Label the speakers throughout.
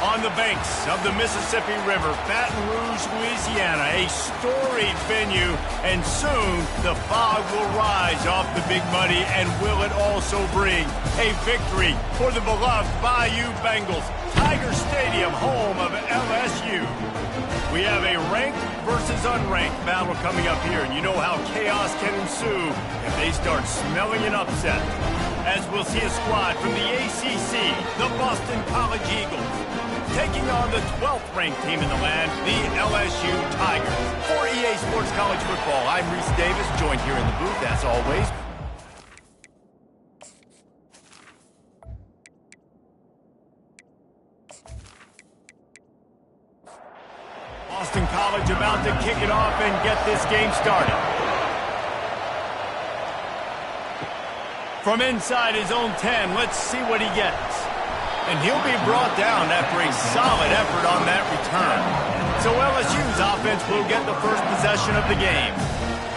Speaker 1: On the banks of the Mississippi River, Baton Rouge, Louisiana, a storied venue, and soon the fog will rise off the Big Muddy, and will it also bring a victory for the beloved Bayou Bengals. Tiger Stadium, home of LSU. We have a ranked versus unranked battle coming up here, and you know how chaos can ensue if they start smelling an upset. As we'll see a squad from the ACC, the Boston College Eagles, taking on the 12th ranked team in the land, the LSU Tigers. For EA Sports College Football, I'm Reese Davis, joined here in the booth, as always. Boston College about to kick it off and get this game started. From inside his own 10, let's see what he gets. And he'll be brought down after a solid effort on that return. So LSU's offense will get the first possession of the game.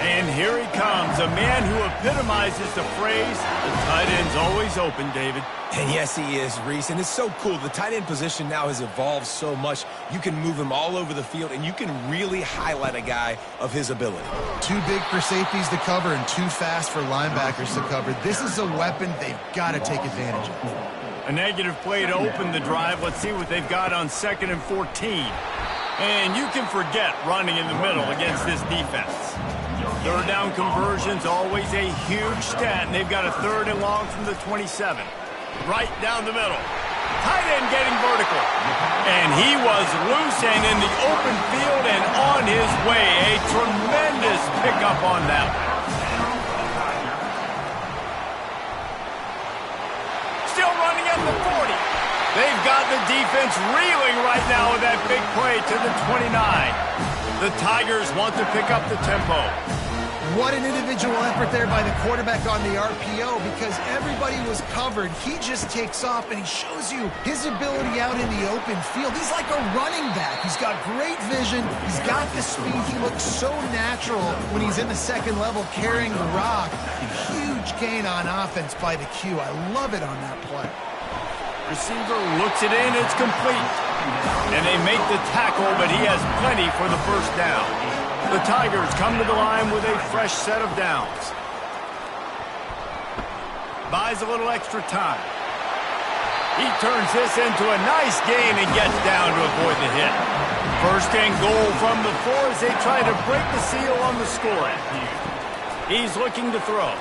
Speaker 1: And here he comes, a man who epitomizes the phrase, the tight end's always open, David.
Speaker 2: And yes, he is, Reese, and it's so cool. The tight end position now has evolved so much. You can move him all over the field, and you can really highlight a guy of his ability.
Speaker 3: Too big for safeties to cover and too fast for linebackers to cover. This is a weapon they've got to take advantage of.
Speaker 1: A negative play to open the drive. Let's see what they've got on 2nd and 14. And you can forget running in the middle against this defense. Third down conversion's always a huge stat, and they've got a 3rd and long from the 27. Right down the middle. Tight end getting vertical. And he was loose and in the open field and on his way. A tremendous pickup on that one. Still running at the 40. They've got the defense reeling right now with that big play to the 29. The Tigers want to pick up the tempo.
Speaker 3: What an individual effort there by the quarterback on the RPO, because everybody was covered. He just takes off, and he shows you his ability out in the open field. He's like a running back. He's got great vision. He's got the speed. He looks so natural when he's in the 2nd level carrying the rock. Huge gain on offense by the Q. I love it on that play.
Speaker 1: Receiver looks it in. It's complete. And they make the tackle, but he has plenty for the first down. The Tigers come to the line with a fresh set of downs. Buys a little extra time. He turns this into a nice gain and gets down to avoid the hit. 1st and goal from the 4 as they try to break the seal on the scoring. He's looking to throw.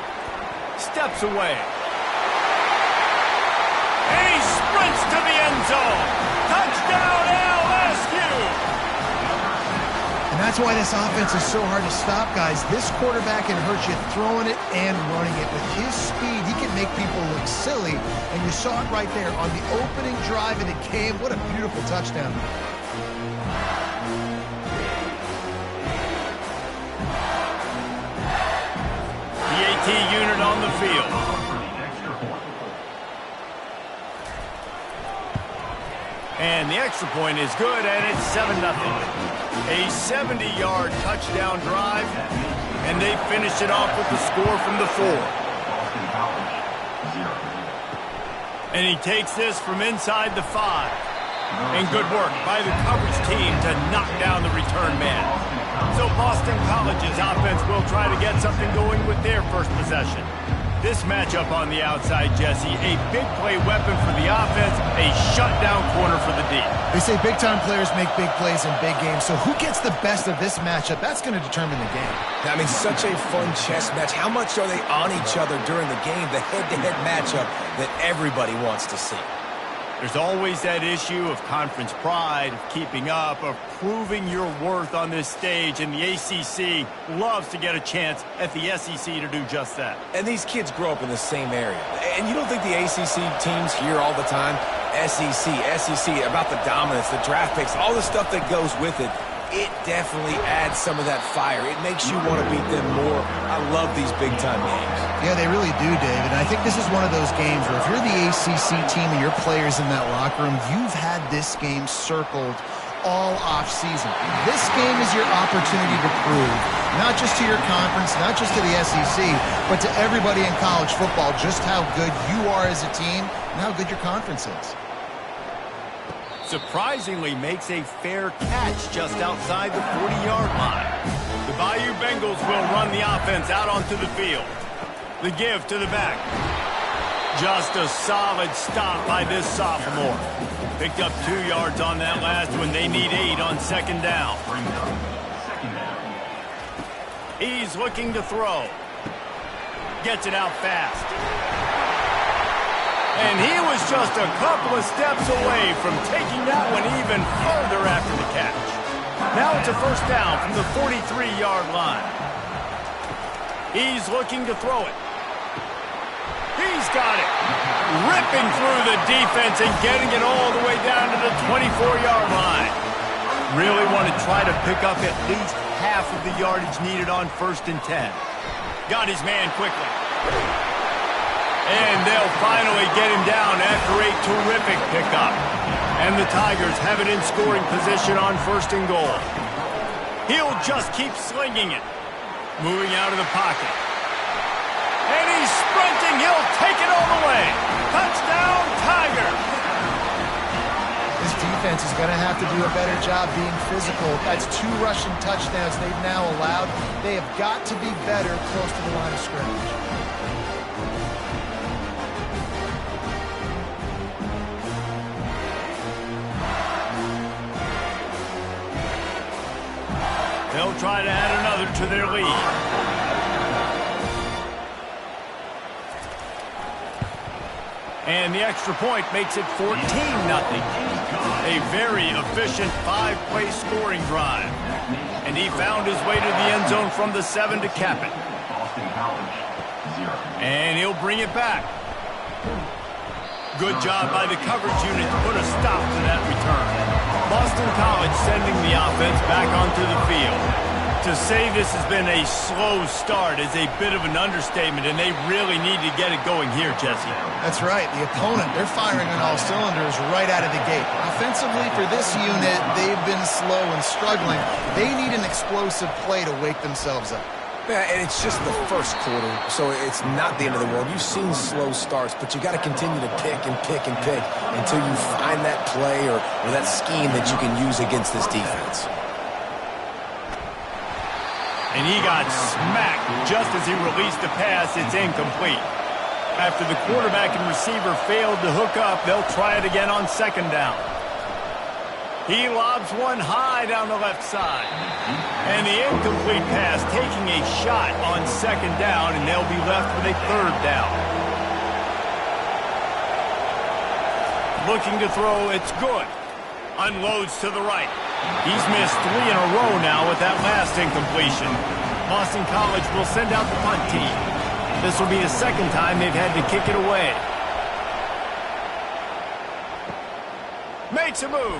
Speaker 1: Steps away. And he sprints to the end zone. Touchdown, LSU!
Speaker 3: And that's why this offense is so hard to stop, guys. This quarterback can hurt you throwing it and running it. With his speed, he can make people look silly. And you saw it right there on the opening drive, and it came. What a beautiful touchdown.
Speaker 1: The AT unit on the field. And the extra point is good, and it's 7-0. A 70-yard touchdown drive, and they finish it off with the score from the 4. And he takes this from inside the 5. And good work by the coverage team to knock down the return man. So Boston College's offense will try to get something going with their first possession. This matchup on the outside, Jesse, a big play weapon for the offense, a shutdown corner for the D.
Speaker 3: They say big-time players make big plays in big games, so who gets the best of this matchup? That's going to determine the game.
Speaker 2: I mean, such a fun chess match. How much are they on each other during the game, the head-to-head matchup that everybody wants to see?
Speaker 1: There's always that issue of conference pride, of keeping up, of proving your worth on this stage, and the ACC loves to get a chance at the SEC to do just that.
Speaker 2: And these kids grow up in the same area. And you don't think the ACC teams hear all the time, SEC, about the dominance, the draft picks, all the stuff that goes with it. It definitely adds some of that fire. It makes you want to beat them more. I love these big-time games.
Speaker 3: Yeah, they really do, David. And I think this is one of those games where if you're the ACC team and your players in that locker room, you've had this game circled all off-season. This game is your opportunity to prove, not just to your conference, not just to the SEC, but to everybody in college football, just how good you are as a team and how good your conference is.
Speaker 1: surprisingly makes a fair catch just outside the 40-yard line. The Bayou Bengals will run the offense out onto the field. The give to the back. Just a solid stop by this sophomore. Picked up 2 yards on that last one. They need 8 on second down. He's looking to throw. Gets it out fast. And he was just a couple of steps away from taking that one even further after the catch. Now it's a first down from the 43-yard line. He's looking to throw it. He's got it. Ripping through the defense and getting it all the way down to the 24-yard line. Really want to try to pick up at least half of the yardage needed on 1st and 10. Got his man quickly. And they'll finally get him down after a terrific pickup. And the Tigers have it in scoring position on 1st and goal. He'll just keep slinging it. Moving out of the pocket. And he's sprinting. He'll take it all the way. Touchdown, Tigers!
Speaker 3: This defense is going to have to do a better job being physical. That's 2 rushing touchdowns they've now allowed. They have got to be better close to the line of scrimmage.
Speaker 1: They'll try to add another to their lead. And the extra point makes it 14-0. A very efficient 5-play scoring drive. And he found his way to the end zone from the 7 to cap it. And he'll bring it back. Good job by the coverage unit to put a stop to that return. Boston College sending the offense back onto the field. To say this has been a slow start is a bit of an understatement, and they really need to get it going here, Jesse.
Speaker 3: That's right. The opponent, they're firing on all cylinders right out of the gate. Offensively, for this unit, they've been slow and struggling. They need an explosive play to wake themselves up.
Speaker 2: Yeah, and it's just the first quarter, so it's not the end of the world. You've seen slow starts, but you got to continue to pick and pick and pick until you find that play or that scheme that you can use against this defense.
Speaker 1: And he got smacked just as he released the pass. It's incomplete. After the quarterback and receiver failed to hook up, they'll try it again on 2nd down. He lobs one high down the left side. And the incomplete pass taking a shot on 2nd down, and they'll be left with a 3rd down. Looking to throw, it's good. Unloads to the right. He's missed 3 in a row now with that last incompletion. Boston College will send out the punt team. This will be the 2nd time they've had to kick it away. Makes a move.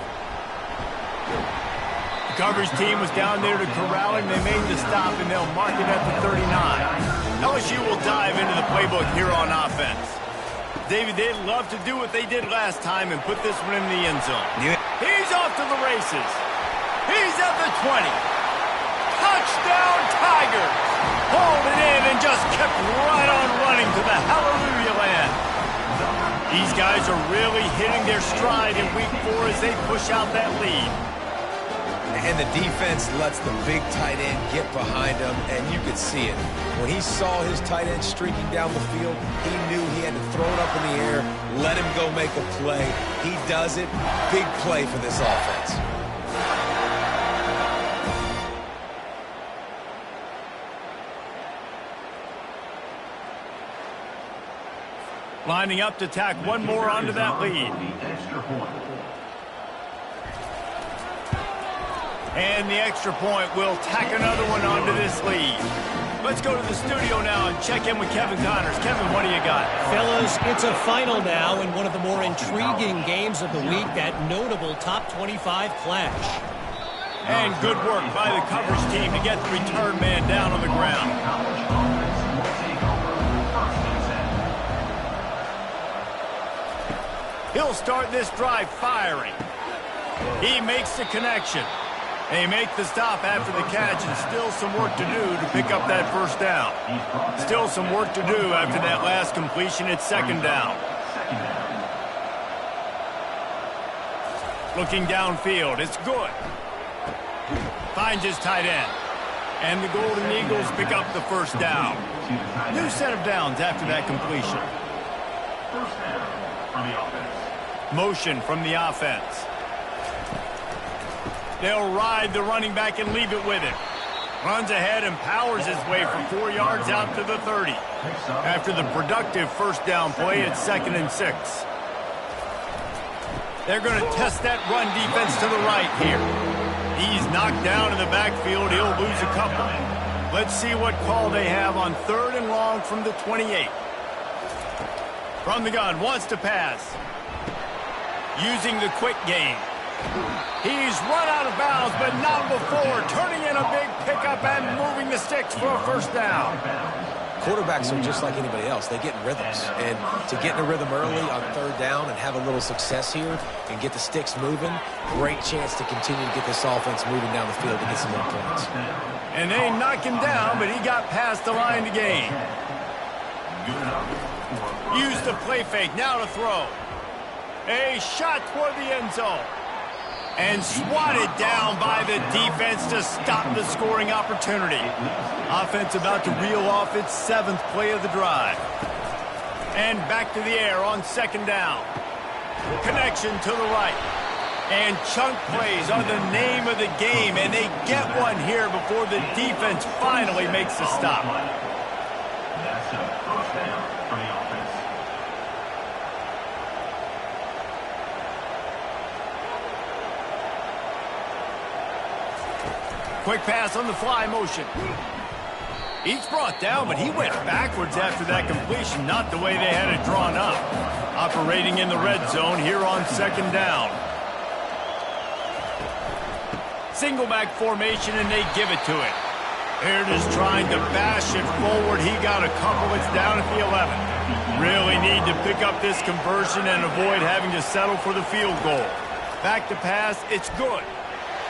Speaker 1: The coverage team was down there to corral him. They made the stop, and they'll mark it at the 39. LSU will dive into the playbook here on offense. David, they'd love to do what they did last time and put this one in the end zone.
Speaker 2: Yeah.
Speaker 1: He's off to the races. He's at the 20. Touchdown, Tigers. Hauled it in and just kept right on running to the hallelujah land. These guys are really hitting their stride in week 4 as they push out that lead.
Speaker 2: And the defense lets the big tight end get behind him, and you could see it. When he saw his tight end streaking down the field, he knew he had to throw it up in the air, let him go make a play. He does it. Big play for this offense.
Speaker 1: Lining up to tack one more onto that lead. And the extra point will tack another one onto this lead. Let's go to the studio now and check in with Kevin Connors. Kevin, what do you got?
Speaker 4: Fellas, it's a final now in one of the more intriguing games of the week, that notable top 25 clash.
Speaker 1: And good work by the coverage team to get the return man down on the ground. He'll start this drive firing. He makes the connection. They make the stop after the catch, and still some work to do to pick up that first down. Still some work to do after that last completion at 2nd down. Looking downfield, it's good. Finds his tight end. And the Golden Eagles pick up the first down. New set of downs after that completion.
Speaker 5: First down from the offense.
Speaker 1: Motion from the offense. They'll ride the running back and leave it with him. Runs ahead and powers his way for 4 yards out to the 30. After the productive first down play, it's 2nd and 6. They're going to test that run defense to the right here. He's knocked down in the backfield. He'll lose a couple. Let's see what call they have on 3rd and long from the 28. From the gun, wants to pass. Using the quick game. He's run out of bounds, but not before. Turning in a big pickup and moving the sticks for a first down.
Speaker 2: Quarterbacks are just like anybody else. They get in rhythms. And to get in a rhythm early on 3rd down and have a little success here and get the sticks moving, great chance to continue to get this offense moving down the field to get some more points.
Speaker 1: And they knock him down, but he got past the line to gain. Use the play fake, now to throw. A shot toward the end zone. And swatted down by the defense to stop the scoring opportunity. Offense about to reel off its 7th play of the drive. And back to the air on 2nd down. Connection to the right. And chunk plays are the name of the game, and they get one here before the defense finally makes a stop.
Speaker 5: That's a first down for the offense.
Speaker 1: Quick pass on the fly motion. He's brought down, but he went backwards after that completion, not the way they had it drawn up. Operating in the red zone here on 2nd down. Single back formation, and they give it to it. Here it is trying to bash it forward. He got a couple. It's down at the 11. Really need to pick up this conversion and avoid having to settle for the field goal. Back to pass. It's good.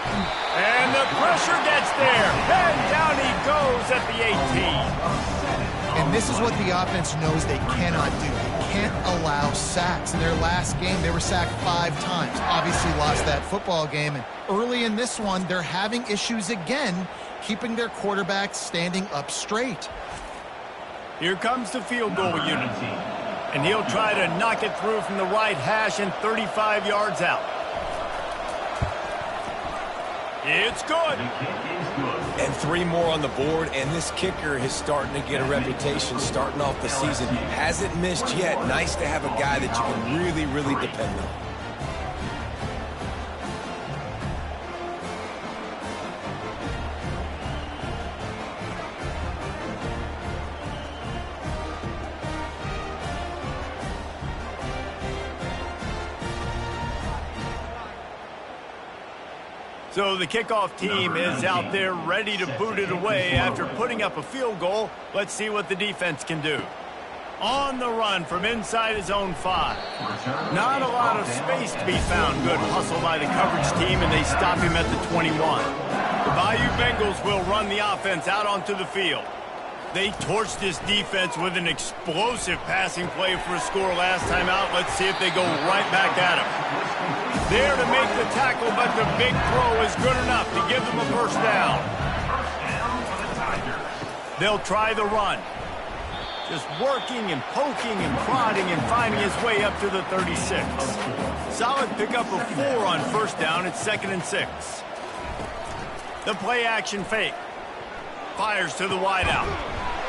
Speaker 1: And the pressure gets there. And down he goes at the 18.
Speaker 3: And this is what the offense knows they cannot do. They can't allow sacks. In their last game, they were sacked 5 times. Obviously lost that football game. And early in this one, they're having issues again, keeping their quarterback standing up straight.
Speaker 1: Here comes the field goal unit. And he'll try to knock it through from the right hash and 35 yards out. It's good.
Speaker 2: And 3 more on the board, and this kicker is starting to get a reputation starting off the season. Hasn't missed yet. Nice to have a guy that you can really, really depend on.
Speaker 1: So the kickoff team is out there ready to boot it away after putting up a field goal. Let's see what the defense can do. On the run from inside his own 5. Not a lot of space to be found. Good hustle by the coverage team, and they stop him at the 21. The Bayou Bengals will run the offense out onto the field. They torched this defense with an explosive passing play for a score last time out. Let's see if they go right back at him. There to make the tackle, but the big throw is good enough to give them a first down. They'll try the run. Just working and poking and prodding and finding his way up to the 36. Solid pickup of 4 on first down. It's 2nd and 6. The play action fake. Fires to the wideout.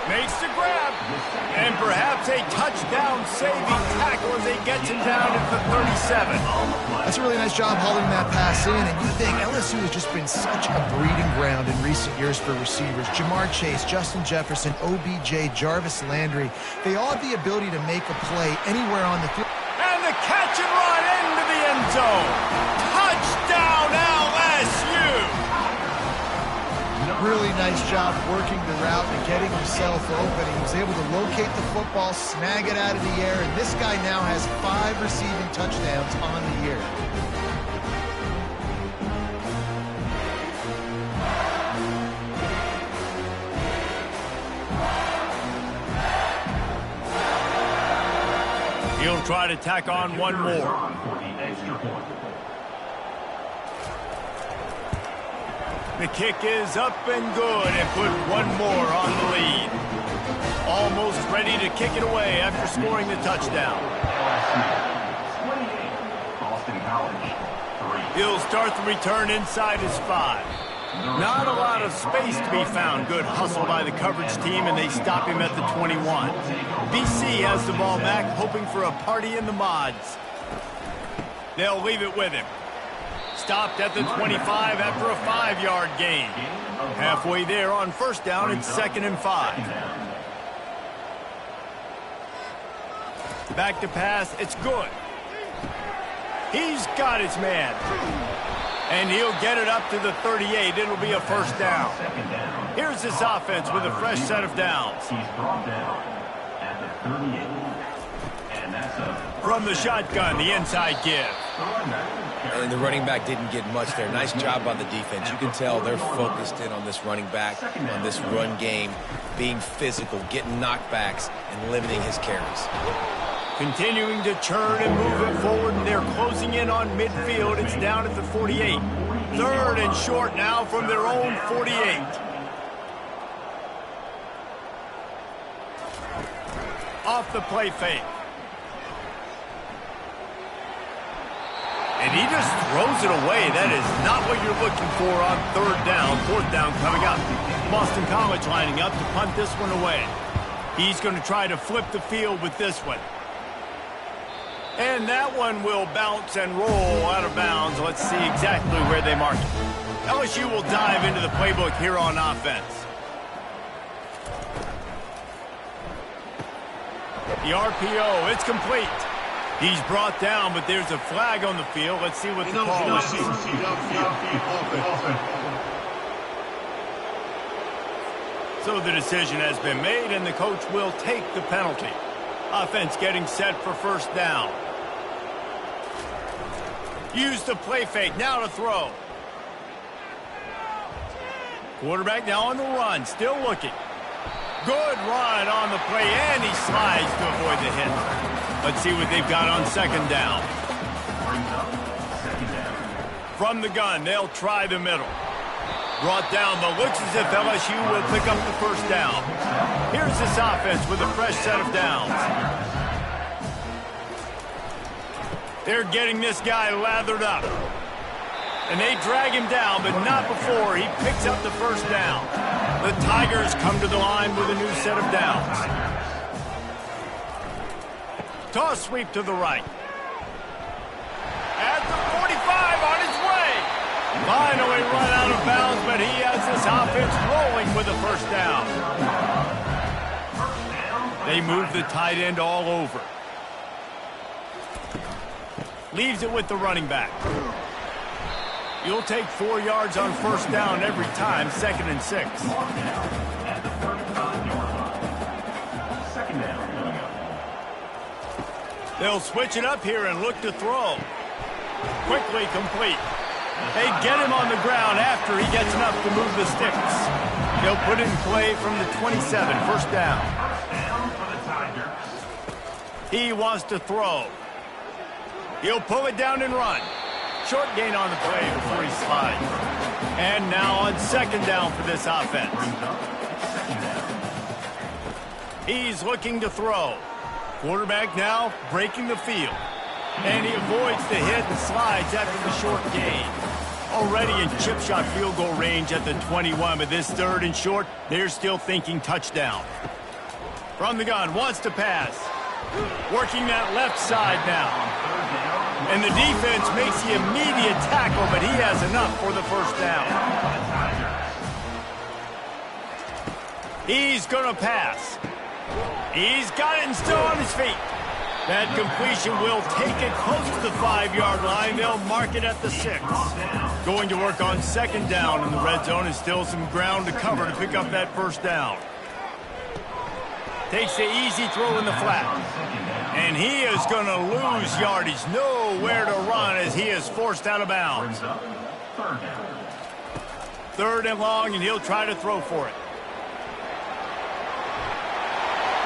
Speaker 1: Makes the grab. And perhaps a touchdown-saving tackle as they get him down at the 37.
Speaker 3: That's a really nice job hauling that pass in. And you think LSU has just been such a breeding ground in recent years for receivers. Jamar Chase, Justin Jefferson, OBJ, Jarvis Landry. They all have the ability to make a play anywhere on the field.
Speaker 1: And the catch and run into the end zone. Touchdown, LSU!
Speaker 3: Really nice job working the route and getting himself open. He was able to locate the football, snag it out of the air, and this guy now has 5 receiving touchdowns on the year.
Speaker 1: He'll try to tack on one more. The kick is up and good and put one more on the lead. Almost ready to kick it away after scoring the touchdown. He'll start the return inside his 5. Not a lot of space to be found. Good hustle by the coverage team, and they stop him at the 21. BC has the ball back, hoping for a party in the mods. They'll leave it with him. Stopped at the 25 after a 5-yard gain. Halfway there on first down, it's 2nd and 5. Back to pass, it's good. He's got his man. And he'll get it up to the 38. It'll be a first down. Here's this offense with a fresh set of downs.
Speaker 5: He's brought down at the 38. And that's a
Speaker 1: From the shotgun, the inside give.
Speaker 2: And the running back didn't get much there. Nice job by the defense. You can tell they're focused in on this running back, on this run game, being physical, getting knockbacks, and limiting his carries.
Speaker 1: Continuing to churn and move it forward, and they're closing in on midfield. It's down at the 48. 3rd and short now from their own 48. Off the play fake. And he just throws it away. That is not what you're looking for on 3rd down. 4th down coming up. Boston College lining up to punt this one away. He's going to try to flip the field with this one. And that one will bounce and roll out of bounds. Let's see exactly where they mark it. LSU will dive into the playbook here on offense. The RPO, it's complete. He's brought down, but there's a flag on the field. Let's see what the call is. So the decision has been made, and the coach will take the penalty. Offense getting set for first down. Use the play fake, now to throw. Quarterback now on the run, still looking. Good run on the play, and he slides to avoid the hit. Let's see what they've got on 2nd down. From the gun, they'll try the middle. Brought down, but looks as if LSU will pick up the first down. Here's this offense with a fresh set of downs. They're getting this guy lathered up. And they drag him down, but not before he picks up the first down. The Tigers come to the line with a new set of downs. Toss sweep to the right. At the 45 on his way. Finally run out of bounds, but he has this offense rolling with a first down. They move the tight end all over. Leaves it with the running back. You'll take 4 yards on first down every time, 2nd and 6. They'll switch it up here and look to throw. Quickly complete. They get him on the ground after he gets enough to move the sticks. They'll put it in play from the 27, first down. He wants to throw. He'll pull it down and run. Short gain on the play before he slides. And now on 2nd down for this offense. He's looking to throw. Quarterback now breaking the field. And he avoids the hit and slides after the short gain. Already in chip shot field goal range at the 21, but this 3rd and short, they're still thinking touchdown. From the gun, wants to pass. Working that left side now. And the defense makes the immediate tackle, but he has enough for the first down. He's going to pass. He's got it and still on his feet. That completion will take it close to the 5-yard line. They'll mark it at the 6. Going to work on 2nd down in the red zone, and still some ground to cover to pick up that first down. Takes the easy throw in the flat. And he is going to lose yardage. Nowhere to run as he is forced out of bounds. 3rd and long, and he'll try to throw for it.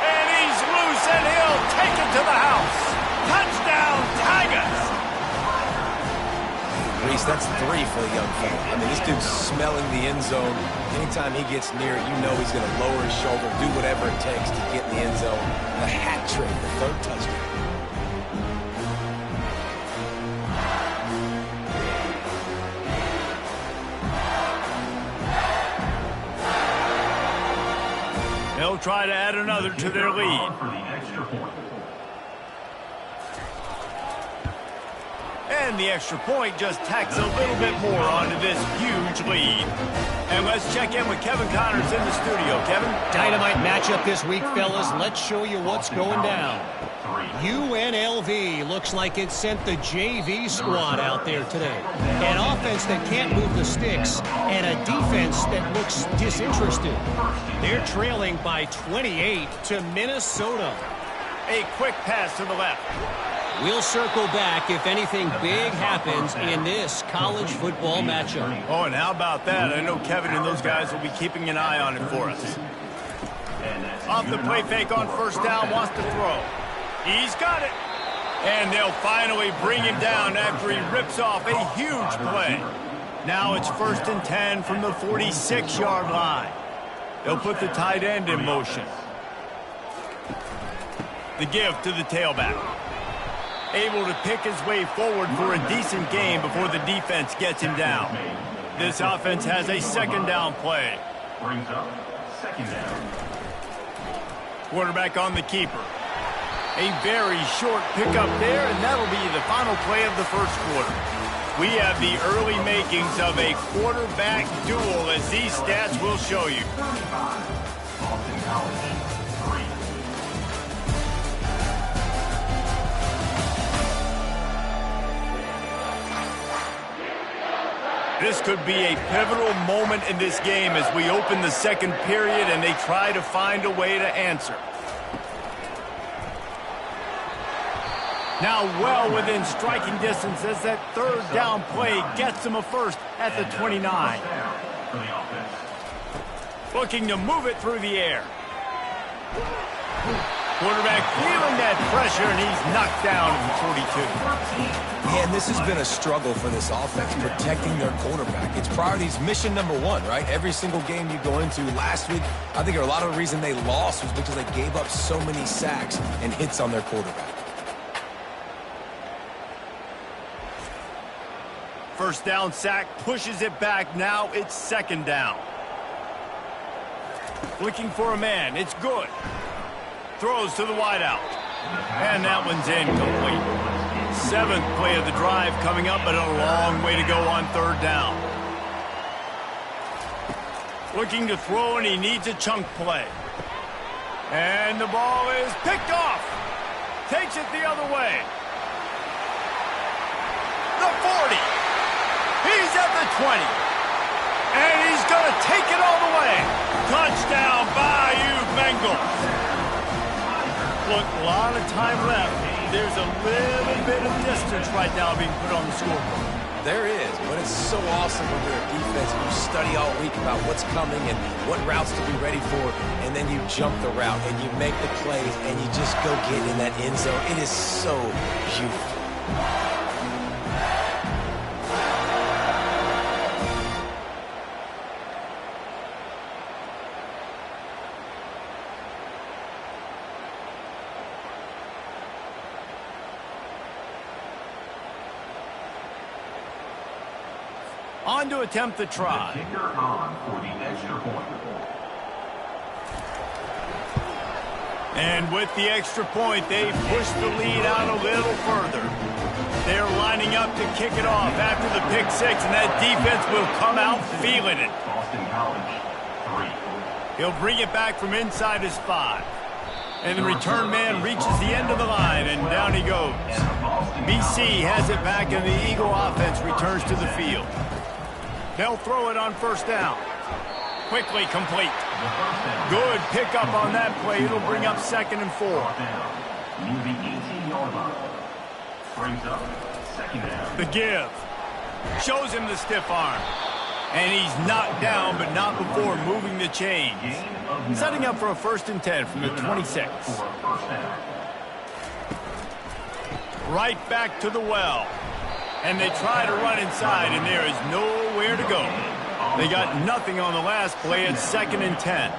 Speaker 1: And he's loose, and he'll take it to the house. Touchdown, Tigers!
Speaker 2: pace. That's 3 for the young fella. I mean, this dude's smelling the end zone. Anytime he gets near it, you know he's going to lower his shoulder, do whatever it takes to get in the end zone. The hat trick, the 3rd touchdown.
Speaker 1: They'll try to add another to their lead. And the extra point just tacks a little bit more onto this huge lead. And let's check in with Kevin Connors in the studio. Kevin?
Speaker 4: Dynamite matchup this week, fellas. Let's show you what's going down. UNLV looks like it sent the JV squad out there today. An offense that can't move the sticks and a defense that looks disinterested. They're trailing by 28 to Minnesota.
Speaker 1: A quick pass to the left.
Speaker 4: We'll circle back if anything big happens in this college football matchup.
Speaker 1: Oh, and how about that? I know Kevin and those guys will be keeping an eye on it for us. Off the play fake on first down, wants to throw. He's got it. And they'll finally bring him down after he rips off a huge play. Now it's 1st and 10 from the 46-yard line. They'll put the tight end in motion. The give to the tailback. Able to pick his way forward for a decent game before the defense gets him down. This offense has a 2nd down play.
Speaker 5: Brings up 2nd down.
Speaker 1: Quarterback on the keeper. A very short pickup there, and that'll be the final play of the 1st quarter. We have the early makings of a quarterback duel, as these stats will show you.
Speaker 5: Boston College, 3.
Speaker 1: This could be a pivotal moment in this game as we open the 2nd period and they try to find a way to answer. Now well within striking distance as that 3rd down play gets them a first at the 29. Looking to move it through the air. Quarterback feeling that pressure, and he's knocked down at the 42.
Speaker 2: And this has been a struggle for this offense, protecting their quarterback. It's priorities mission number 1, right? Every single game you go into. Last week, I think a lot of the reason they lost was because they gave up so many sacks and hits on their quarterback.
Speaker 1: 1st down sack, pushes it back. Now it's 2nd down. Looking for a man. It's good. Throws to the wideout. And that one's incomplete. 7th play of the drive coming up, but a long way to go on 3rd down. Looking to throw, and he needs a chunk play. And the ball is picked off. Takes it the other way. The 40. He's at the 20. And he's going to take it all the way. Touchdown, Bayou Bengals. Look, a lot of time left. There's a little bit of distance right now being put on the scoreboard.
Speaker 2: There is, but it's so awesome when you're a defense and you study all week about what's coming and what routes to be ready for, and then you jump the route and you make the plays and you just go get in that end zone. It is so beautiful.
Speaker 1: On to attempt the try.
Speaker 5: The kicker on for the extra point.
Speaker 1: And with the extra point, they push the lead out a little further. They're lining up to kick it off after the pick 6, and that defense will come out feeling it.
Speaker 5: Boston College, 3.
Speaker 1: He'll bring it back from inside his 5. And the return man reaches the end of the line, and down he goes. BC has it back, and the Eagle offense returns to the field. They'll throw it on 1st down. Quickly complete. Good pickup on that play. It'll bring up 2nd and 4.
Speaker 5: Near the 18-yard line. Brings up 2nd down.
Speaker 1: The give. Shows him the stiff arm. And he's knocked down, but not before moving the chains. Setting up for a 1st and 10 from the 26. Right back to the well. And they try to run inside, and there is nowhere to go. They got nothing on the last play. It's 2nd and 10.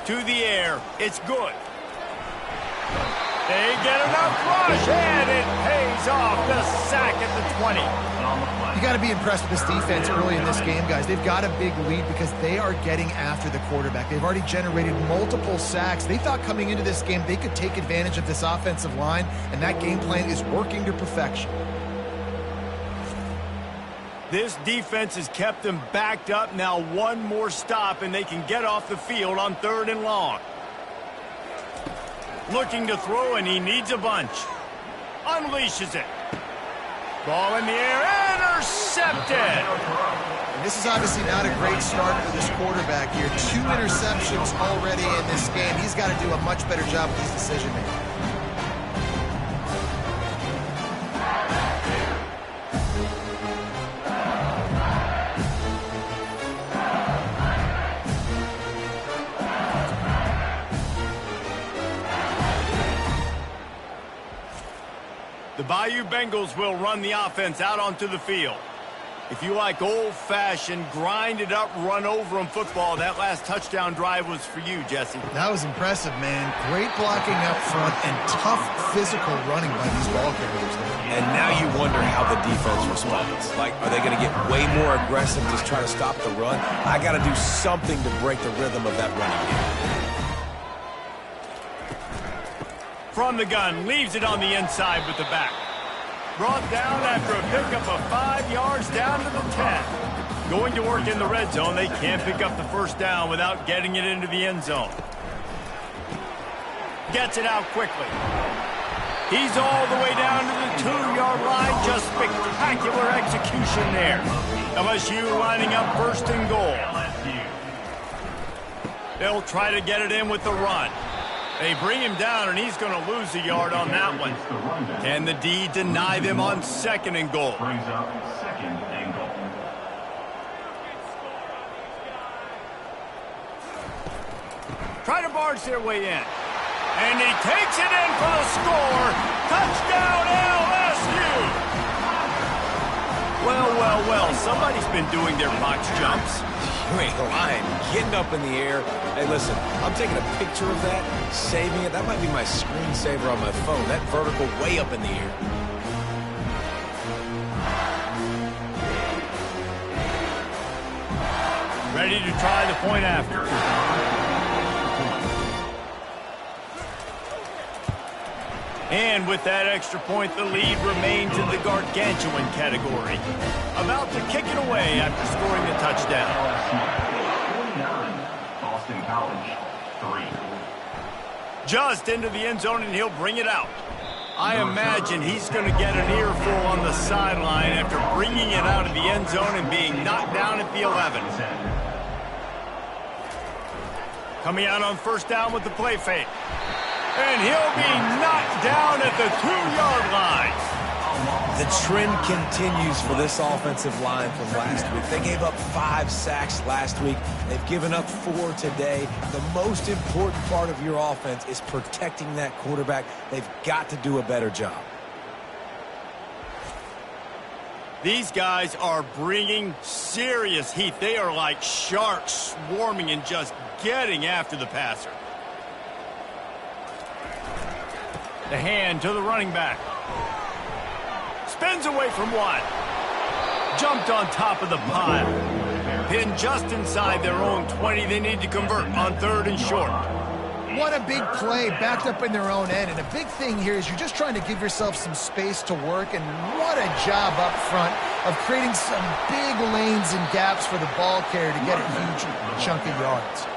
Speaker 1: To the air. It's good. They get enough rush, and it pays off. The sack at the 20.
Speaker 3: You got to be impressed with this defense early in this game, guys. They've got a big lead because they are getting after the quarterback. They've already generated multiple sacks. They thought coming into this game they could take advantage of this offensive line, and that game plan is working to perfection.
Speaker 1: This defense has kept them backed up. Now one more stop, and they can get off the field on 3rd and long. Looking to throw, and he needs a bunch. Unleashes it. Ball in the air, intercepted.
Speaker 3: And this is obviously not a great start for this quarterback here. 2 interceptions already in this game. He's got to do a much better job with his decision-making.
Speaker 1: The Bayou Bengals will run the offense out onto the field. If you like old-fashioned, grind-it-up, run-over-them football, that last touchdown drive was for you, Jesse.
Speaker 3: That was impressive, man. Great blocking up front and tough physical running by these ball carriers there.
Speaker 2: And now you wonder how the defense responds. Like, are they going to get way more aggressive, just try to stop the run? I got to do something to break the rhythm of that running game.
Speaker 1: From the gun, leaves it on the inside with the back. Brought down after a pickup of 5 yards down to the 10. Going to work in the red zone. They can't pick up the first down without getting it into the end zone. Gets it out quickly. He's all the way down to the 2-yard line. Just spectacular execution there. LSU lining up 1st and goal. They'll try to get it in with the run. They bring him down, and he's going to lose a yard on that one. Can the D deny them on 2nd and goal?
Speaker 5: Brings up 2nd and goal.
Speaker 1: Try to barge their way in. And he takes it in for the score. Touchdown, LSU! Well, well, well, somebody's been doing their box jumps.
Speaker 2: You ain't lying. Getting up in the air. Hey, listen, I'm taking a picture of that, saving it. That might be my screensaver on my phone. That vertical way up in the air.
Speaker 1: Ready to try the point after. And with that extra point, the lead remains in the gargantuan category. About to kick it away after scoring the touchdown.
Speaker 5: 49, Boston College, 3.
Speaker 1: Just into the end zone, and he'll bring it out. I imagine he's going to get an earful on the sideline after bringing it out of the end zone and being knocked down at the 11. Coming out on 1st down with the play fake. And he'll be knocked down at the 2-yard line.
Speaker 2: The trend continues for this offensive line from last week. They gave up 5 sacks last week. They've given up 4 today. The most important part of your offense is protecting that quarterback. They've got to do a better job.
Speaker 1: These guys are bringing serious heat. They are like sharks swarming and just getting after the passer. The hand to the running back. Spins away from one. Jumped on top of the pile. Pinned just inside their own 20. They need to convert on 3rd and short.
Speaker 3: What a big play, backed up in their own end. And a big thing here is you're just trying to give yourself some space to work. And what a job up front of creating some big lanes and gaps for the ball carrier to get a huge chunk of yards.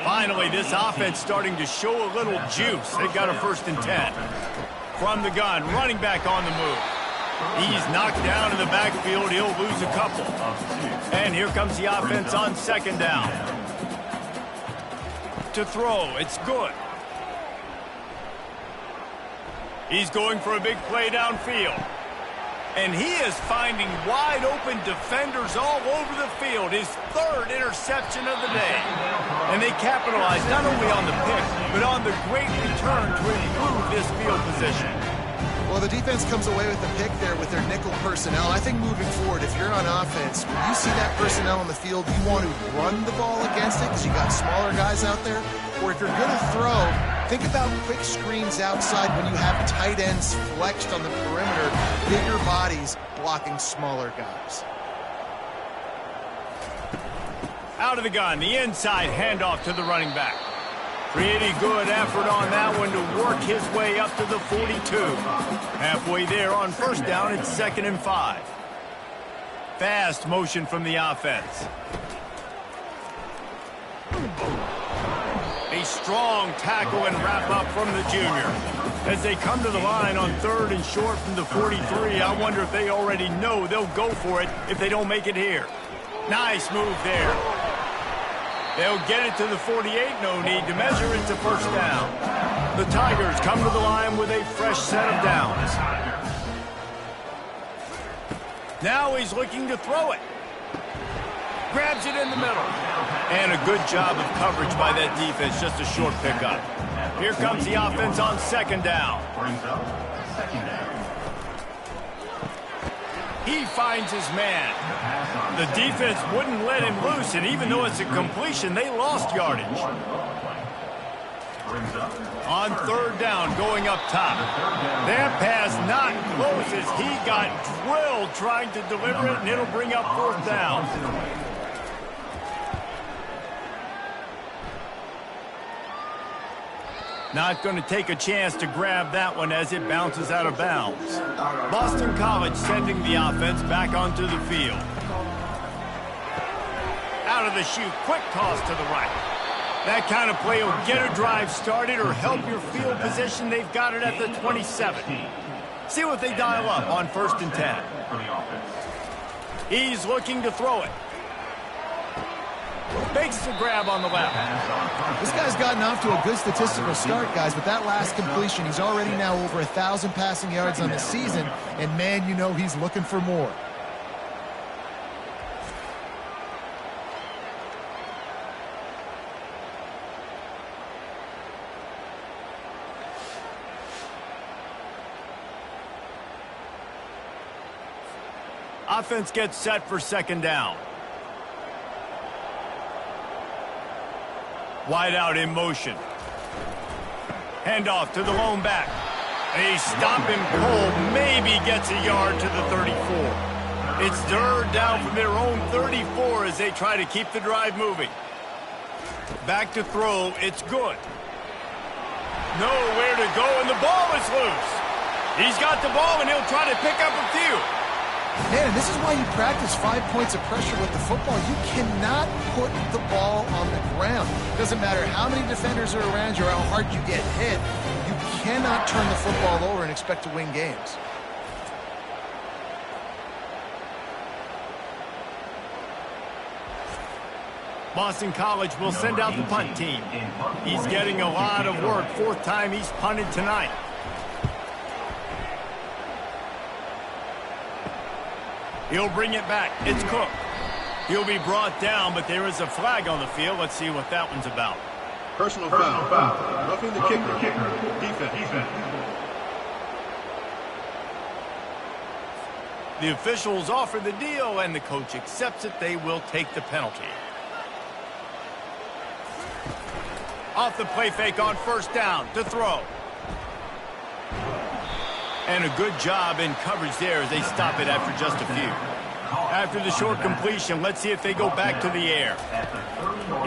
Speaker 1: Finally, this offense starting to show a little juice. They've got a 1st and 10. From the gun, running back on the move. He's knocked down in the backfield. He'll lose a couple. And here comes the offense on 2nd down. To throw, it's good. He's going for a big play downfield. And he is finding wide-open defenders all over the field. His 3rd interception of the day. And they capitalize not only on the pick, but on the great return to improve this field position.
Speaker 3: Well, the defense comes away with the pick there with their nickel personnel. I think moving forward, if you're on offense, when you see that personnel on the field, you want to run the ball against it because you got smaller guys out there. Or if you're going to throw, think about quick screens outside when you have tight ends flexed on the perimeter, bigger bodies blocking smaller guys.
Speaker 1: Out of the gun, the inside handoff to the running back. Pretty good effort on that one to work his way up to the 42. Halfway there on first down, it's 2nd and 5. Fast motion from the offense. A strong tackle and wrap up from the junior. As they come to the line on 3rd and short from the 43, I wonder if they already know they'll go for it if they don't make it here. Nice move there. They'll get it to the 48, no need to measure it to first down. The Tigers come to the line with a fresh set of downs. Now he's looking to throw it. Grabs it in the middle. And a good job of coverage by that defense, just a short pickup. Here comes the offense on 2nd down. He finds his man. The defense wouldn't let him loose, and even though it's a completion, they lost yardage. On 3rd down, going up top. That pass not close as he got drilled trying to deliver it, and it'll bring up 4th down. Not going to take a chance to grab that one as it bounces out of bounds. Boston College sending the offense back onto the field. Out of the chute, quick toss to the right. That kind of play will get a drive started or help your field position. They've got it at the 27. See what they dial up on 1st and 10. He's looking to throw it. Makes the grab on the left.
Speaker 3: This guy's gotten off to a good statistical start, guys, but that last completion, he's already now over 1,000 passing yards on the season, and man, you know he's looking for more.
Speaker 1: Offense gets set for 2nd down. Wide out in motion. Handoff to the lone back. A stop him cold, maybe gets a yard to the 34. It's 3rd down from their own 34 as they try to keep the drive moving. Back to throw, it's good. Nowhere to go, and the ball is loose. He's got the ball, and he'll try to pick up a few.
Speaker 3: Man, this is why you practice 5 points of pressure with the football. You cannot put the ball on the ground. Doesn't matter how many defenders are around you or how hard you get hit. You cannot turn the football over and expect to win games.
Speaker 1: Boston College will send out the punt team. He's getting a lot of work. 4th time he's punted tonight. He'll bring it back. It's Cook. He'll be brought down, but there is a flag on the field. Let's see what that one's about.
Speaker 6: Personal foul. Roughing the kicker. Defense.
Speaker 1: The officials offer the deal, and the coach accepts it. They will take the penalty. Off the play fake on 1st down to throw. And a good job in coverage there as they stop it after just a few. After the short completion, let's see if they go back to the air.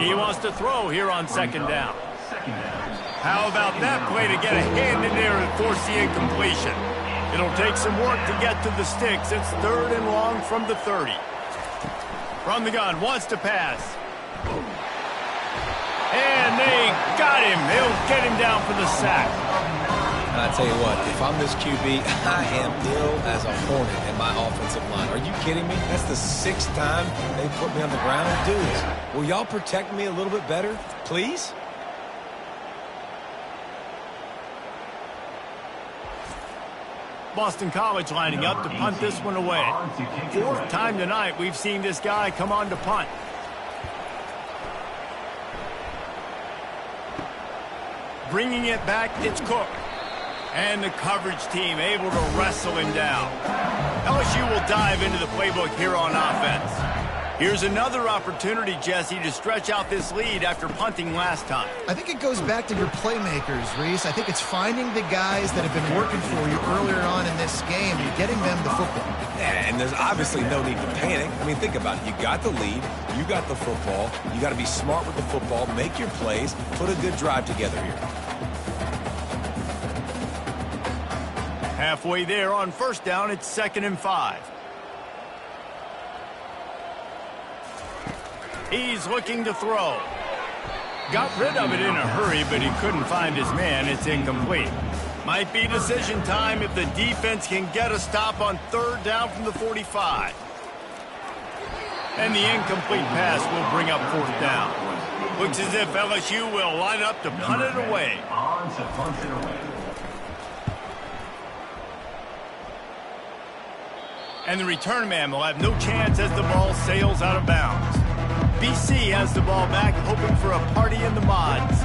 Speaker 1: He wants to throw here on 2nd down. How about that play to get a hand in there and force the incompletion? It'll take some work to get to the sticks. It's 3rd and long from the 30. From the gun, wants to pass. And they got him. They'll get him down for the sack.
Speaker 2: I tell you what, if I'm this QB, I am ill as a hornet in my offensive line. Are you kidding me? That's the 6th time they put me on the ground. Dudes, will y'all protect me a little bit better, please?
Speaker 1: Boston College lining up to punt this one away. 4th time tonight we've seen this guy come on to punt. Bringing it back, it's Cook. And the coverage team able to wrestle him down. LSU will dive into the playbook here on offense. Here's another opportunity, Jesse, to stretch out this lead after punting last time.
Speaker 3: I think it goes back to your playmakers, Reese. I think it's finding the guys that have been working for you earlier on in this game and getting them the football.
Speaker 2: Yeah, and there's obviously no need to panic. I mean, think about it. You got the lead. You got the football. You got to be smart with the football, make your plays, put a good drive together here.
Speaker 1: Halfway there on first down, it's 2nd and 5. He's looking to throw. Got rid of it in a hurry, but he couldn't find his man. It's incomplete. Might be decision time if the defense can get a stop on 3rd down from the 45. And the incomplete pass will bring up 4th down. Looks as if LSU will line up to punt it away.
Speaker 5: On to punt it away.
Speaker 1: And the return man will have no chance as the ball sails out of bounds. BC has the ball back, hoping for a party in the mods.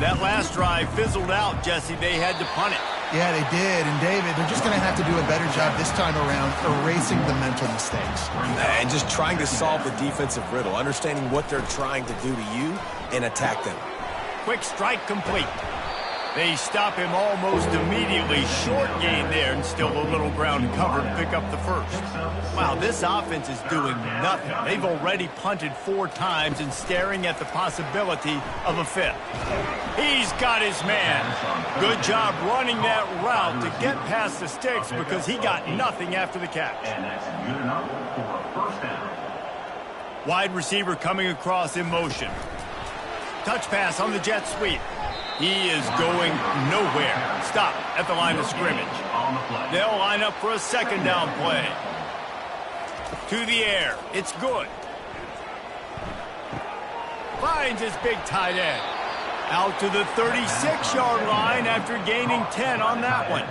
Speaker 1: That last drive fizzled out, Jesse. They had to punt it.
Speaker 3: Yeah, they did. And, David, they're just going to have to do a better job this time around erasing the mental mistakes.
Speaker 2: And just trying to solve the defensive riddle, understanding what they're trying to do to you and attack them.
Speaker 1: Quick strike complete. They stop him almost immediately. Short gain there, and still a little ground cover to pick up the first. Wow, this offense is doing nothing. They've already punted 4 times and staring at the possibility of a 5th. He's got his man. Good job running that route to get past the sticks because he got nothing after the catch.
Speaker 5: And that's good enough for a 1st down.
Speaker 1: Wide receiver coming across in motion. Touch pass on the jet sweep. He is going nowhere. Stop at the line of scrimmage. They'll line up for a 2nd down play. To the air. It's good. Finds his big tight end. Out to the 36-yard line after gaining 10 on that one.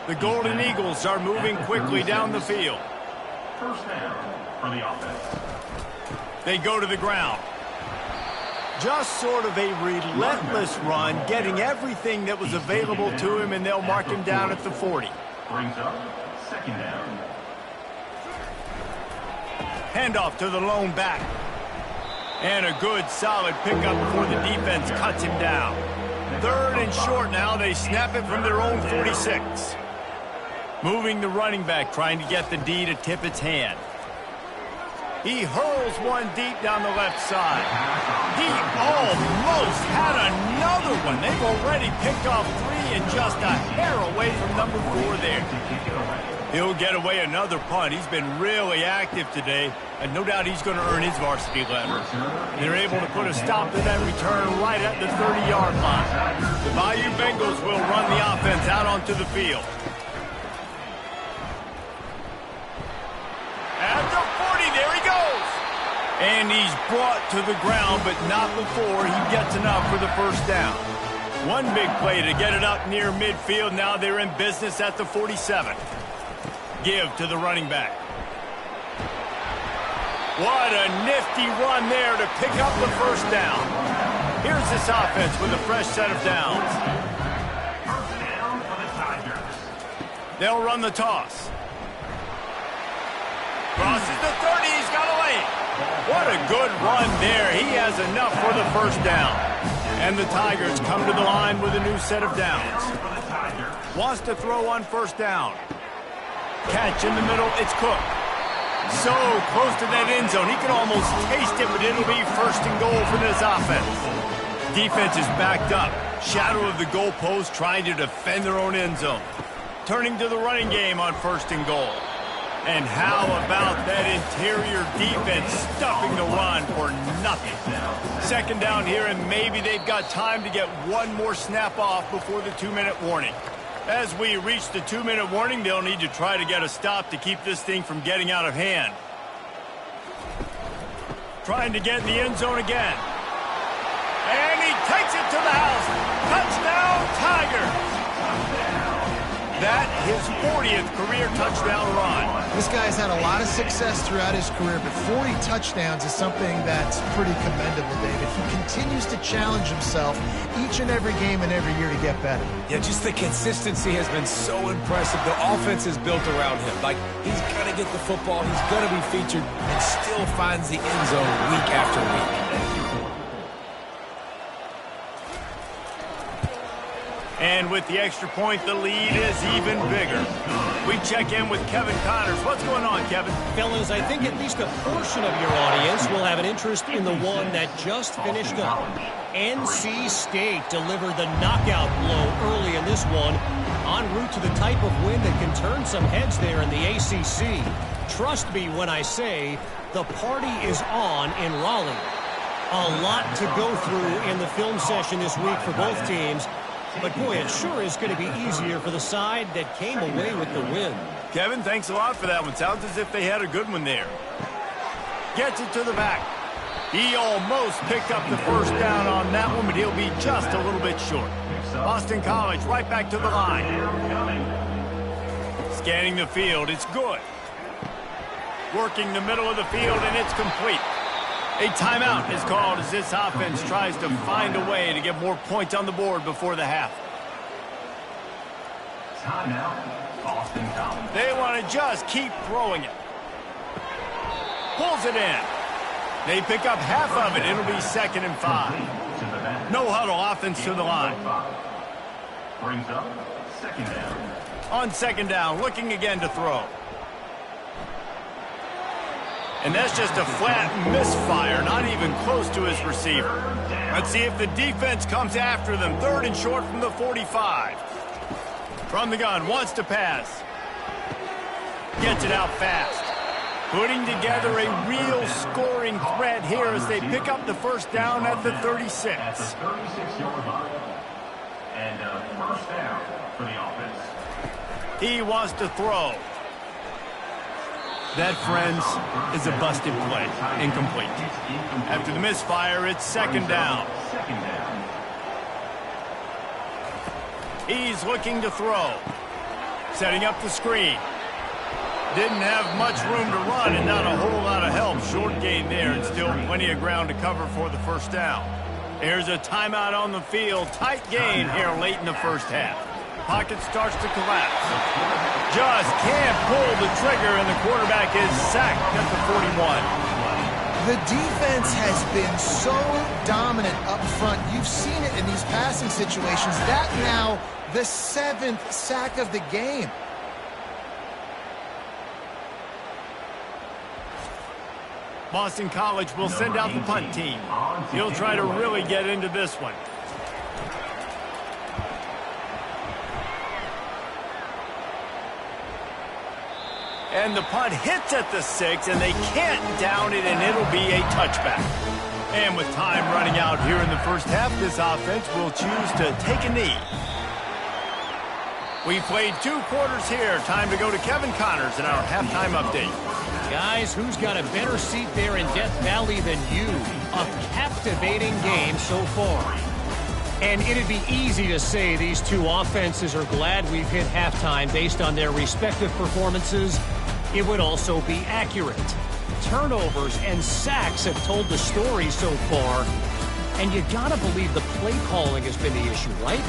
Speaker 1: The Golden Eagles are moving quickly down the field.
Speaker 5: 1st down for the offense.
Speaker 1: They go to the ground. Just sort of a relentless run, getting everything that was available to him, and they'll mark him down at the 40.
Speaker 5: Brings up 2nd down.
Speaker 1: Handoff to the lone back. And a good, solid pickup before the defense cuts him down. 3rd and short now. They snap it from their own 46. Moving the running back, trying to get the D to tip its hand. He hurls one deep down the left side. He almost had another one. They've already picked off 3 and just a hair away from number 4 there. He'll get away another punt. He's been really active today, and no doubt he's going to earn his varsity letter. They're able to put a stop to that return right at the 30-yard line. The Bayou Bengals will run the offense out onto the field. At the 40, there he goes. And he's brought to the ground, but not before he gets enough for the 1st down. One big play to get it up near midfield. Now they're in business at the 47. Give to the running back. What a nifty run there to pick up the 1st down. Here's this offense with a fresh set of downs.
Speaker 5: 1st down for the Tigers.
Speaker 1: They'll run the toss. Crosses the 30, he's got away. What a good run there. He has enough for the 1st down. And the Tigers come to the line with a new set of downs. Wants to throw on 1st down. Catch in the middle, it's Cook. So close to that end zone, he can almost taste it, but it'll be 1st and goal for this offense. Defense is backed up. Shadow of the goalpost trying to defend their own end zone. Turning to the running game on 1st and goal. And how about that interior defense stuffing the run for nothing? 2nd down here, and maybe they've got time to get one more snap off before the 2-minute warning. As we reach the 2-minute warning, they'll need to try to get a stop to keep this thing from getting out of hand. Trying to get in the end zone again. And he takes it to the house. Touchdown, Tigers! That his 40th career touchdown run.
Speaker 3: This guy's had a lot of success throughout his career, but 40 touchdowns is something that's pretty commendable, David. He continues to challenge himself each and every game and every year to get better.
Speaker 2: Yeah, just the consistency has been so impressive. The offense is built around him. Like, he's going to get the football, he's going to be featured, and still finds the end zone week after week.
Speaker 1: And with the extra point, the lead is even bigger. We check in with Kevin Connors. What's going on, Kevin?
Speaker 4: Fellas, I think at least a portion of your audience will have an interest in the one that just finished up. NC State delivered the knockout blow early in this one, en route to the type of win that can turn some heads there in the ACC. Trust me when I say the party is on in Raleigh. A lot to go through in the film session this week for both teams. But, boy, it sure is going to be easier for the side that came away with the win.
Speaker 1: Kevin, thanks a lot for that one. Sounds as if they had a good one there. Gets it to the back. He almost picked up the first down on that one, but he'll be just a little bit short. Boston College right back to the line. Scanning the field. It's good. Working the middle of the field, and it's complete. A timeout is called as this offense tries to find a way to get more points on the board before the half.
Speaker 5: Timeout, Boston College.
Speaker 1: They want to just keep throwing it. Pulls it in. They pick up half of it. It'll be 2nd and 5. No huddle offense to the line.
Speaker 5: Brings up 2nd down.
Speaker 1: On 2nd down, looking again to throw. And that's just a flat misfire, not even close to his receiver. Let's see if the defense comes after them. 3rd and short from the 45. From the gun, wants to pass. Gets it out fast. Putting together a real scoring threat here as they pick up the first down at the 36.
Speaker 5: At the 36-yard line. And first down for the offense.
Speaker 1: He wants to throw. That, friends, is a busted play. Incomplete. After the misfire, it's 2nd down. He's looking to throw. Setting up the screen. Didn't have much room to run and not a whole lot of help. Short gain there and still plenty of ground to cover for the first down. Here's a timeout on the field. Tight game here late in the first half. Pocket starts to collapse. Just can't pull the trigger, and the quarterback is sacked at the 41.
Speaker 3: The defense has been so dominant up front. You've seen it in these passing situations. That now the 7th sack of the game.
Speaker 1: Boston College will send out the punt team. He'll try to really get into this one. And the punt hits at the 6, and they can't down it, and it'll be a touchback. And with time running out here in the first half, this offense will choose to take a knee. We played 2 quarters here. Time to go to Kevin Connors in our halftime update.
Speaker 4: Guys, who's got a better seat there in Death Valley than you? A captivating game so far. And it'd be easy to say these two offenses are glad we've hit halftime based on their respective performances. It would also be accurate. Turnovers and sacks have told the story so far. And you gotta believe the play calling has been the issue, right?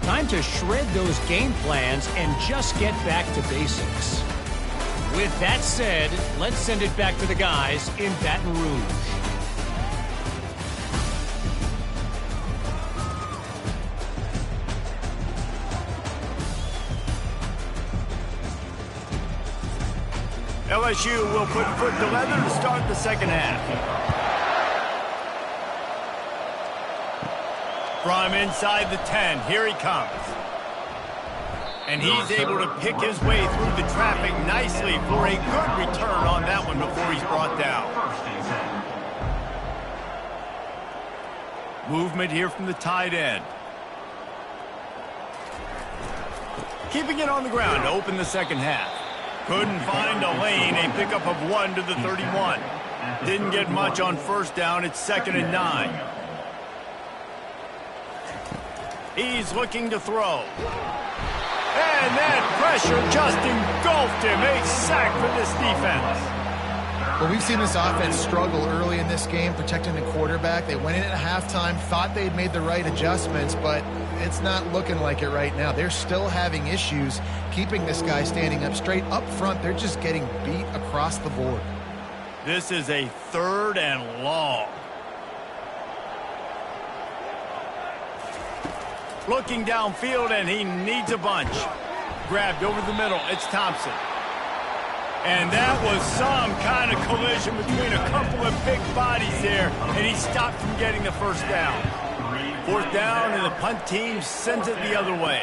Speaker 4: Time to shred those game plans and just get back to basics. With that said, let's send it back to the guys in Baton Rouge.
Speaker 1: LSU will put foot to leather to start the second half. From inside the 10, here he comes. And he's able to pick his way through the traffic nicely for a good return on that one before he's brought down. Movement here from the tight end. Keeping it on the ground to open the second half. Couldn't find a lane, a pickup of 1 to the 31. Didn't get much on first down, it's 2nd and 9. He's looking to throw. And that pressure just engulfed him. A sack for this defense.
Speaker 3: Well, we've seen this offense struggle early in this game protecting the quarterback. They went in at halftime, thought they'd made the right adjustments, but it's not looking like it right now. They're still having issues keeping this guy standing up straight. Up front, they're just getting beat across the board.
Speaker 1: This is a 3rd and long. Looking downfield, and he needs a bunch. Grabbed over the middle. It's Thompson. And that was some kind of collision between a couple of big bodies there, and he stopped from getting the first down. 4th down, and the punt team sends it the other way.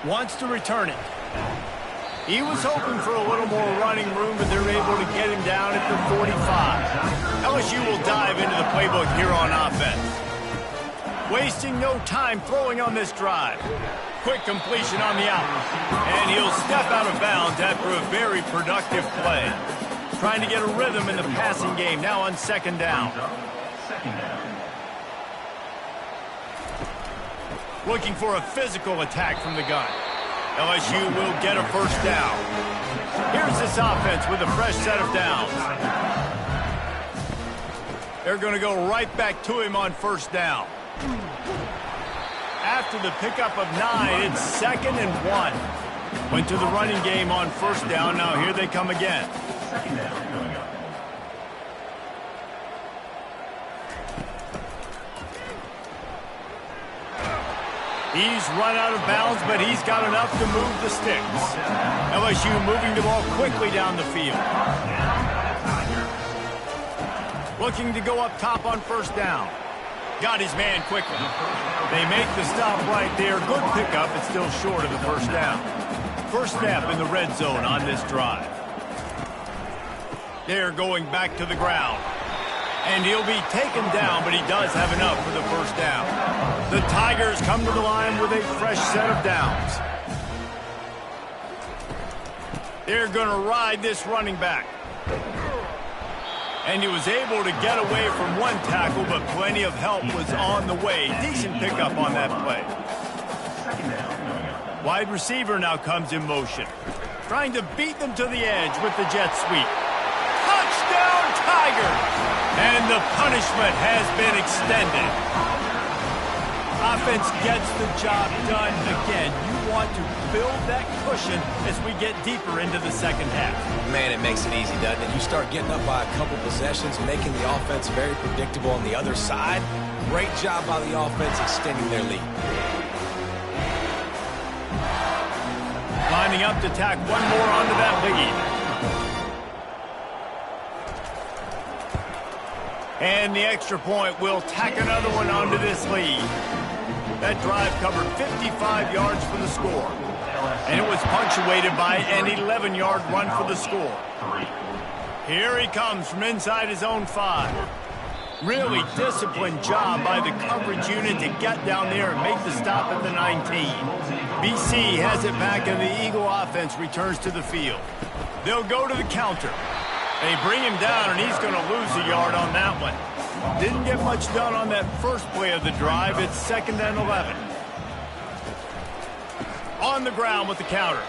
Speaker 1: Wants to return it. He was hoping for a little more running room, but they're able to get him down at the 45. LSU will dive into the playbook here on offense. Wasting no time throwing on this drive. Quick completion on the out. And he'll step out of bounds after a very productive play. Trying to get a rhythm in the passing game now on 2nd down. Looking for a physical attack from the gun. LSU will get a 1st down. Here's this offense with a fresh set of downs. They're going to go right back to him on 1st down. After the pickup of 9, it's 2nd and 1. Went to the running game on 1st down. Now here they come again. He's run out of bounds, but he's got enough to move the sticks. LSU moving the ball quickly down the field. Looking to go up top on 1st down. Got his man quickly. They make the stop right there. Good pickup. It's still short of the 1st down. First snap in the red zone on this drive. They're going back to the ground. And he'll be taken down, but he does have enough for the 1st down. The Tigers come to the line with a fresh set of downs. They're going to ride this running back. And he was able to get away from one tackle, but plenty of help was on the way. Decent pickup on that play. Wide receiver now comes in motion. Trying to beat them to the edge with the jet sweep. Touchdown, Tigers! And the punishment has been extended. Offense gets the job done again. You want to build that cushion as we get deeper into the 2nd half.
Speaker 2: Man, it makes it easy, doesn't it? You start getting up by a couple possessions, making the offense very predictable on the other side. Great job by the offense extending their lead.
Speaker 1: Lining up to tack one more onto that lead. And the extra point will tack another one onto this lead. That drive covered 55 yards for the score. And it was punctuated by an 11-yard run for the score. Here he comes from inside his own 5. Really disciplined job by the coverage unit to get down there and make the stop at the 19. BC has it back, and the Eagle offense returns to the field. They'll go to the counter. They bring him down, and he's going to lose a yard on that one. Didn't get much done on that first play of the drive. It's 2nd and 11. On the ground with the counter.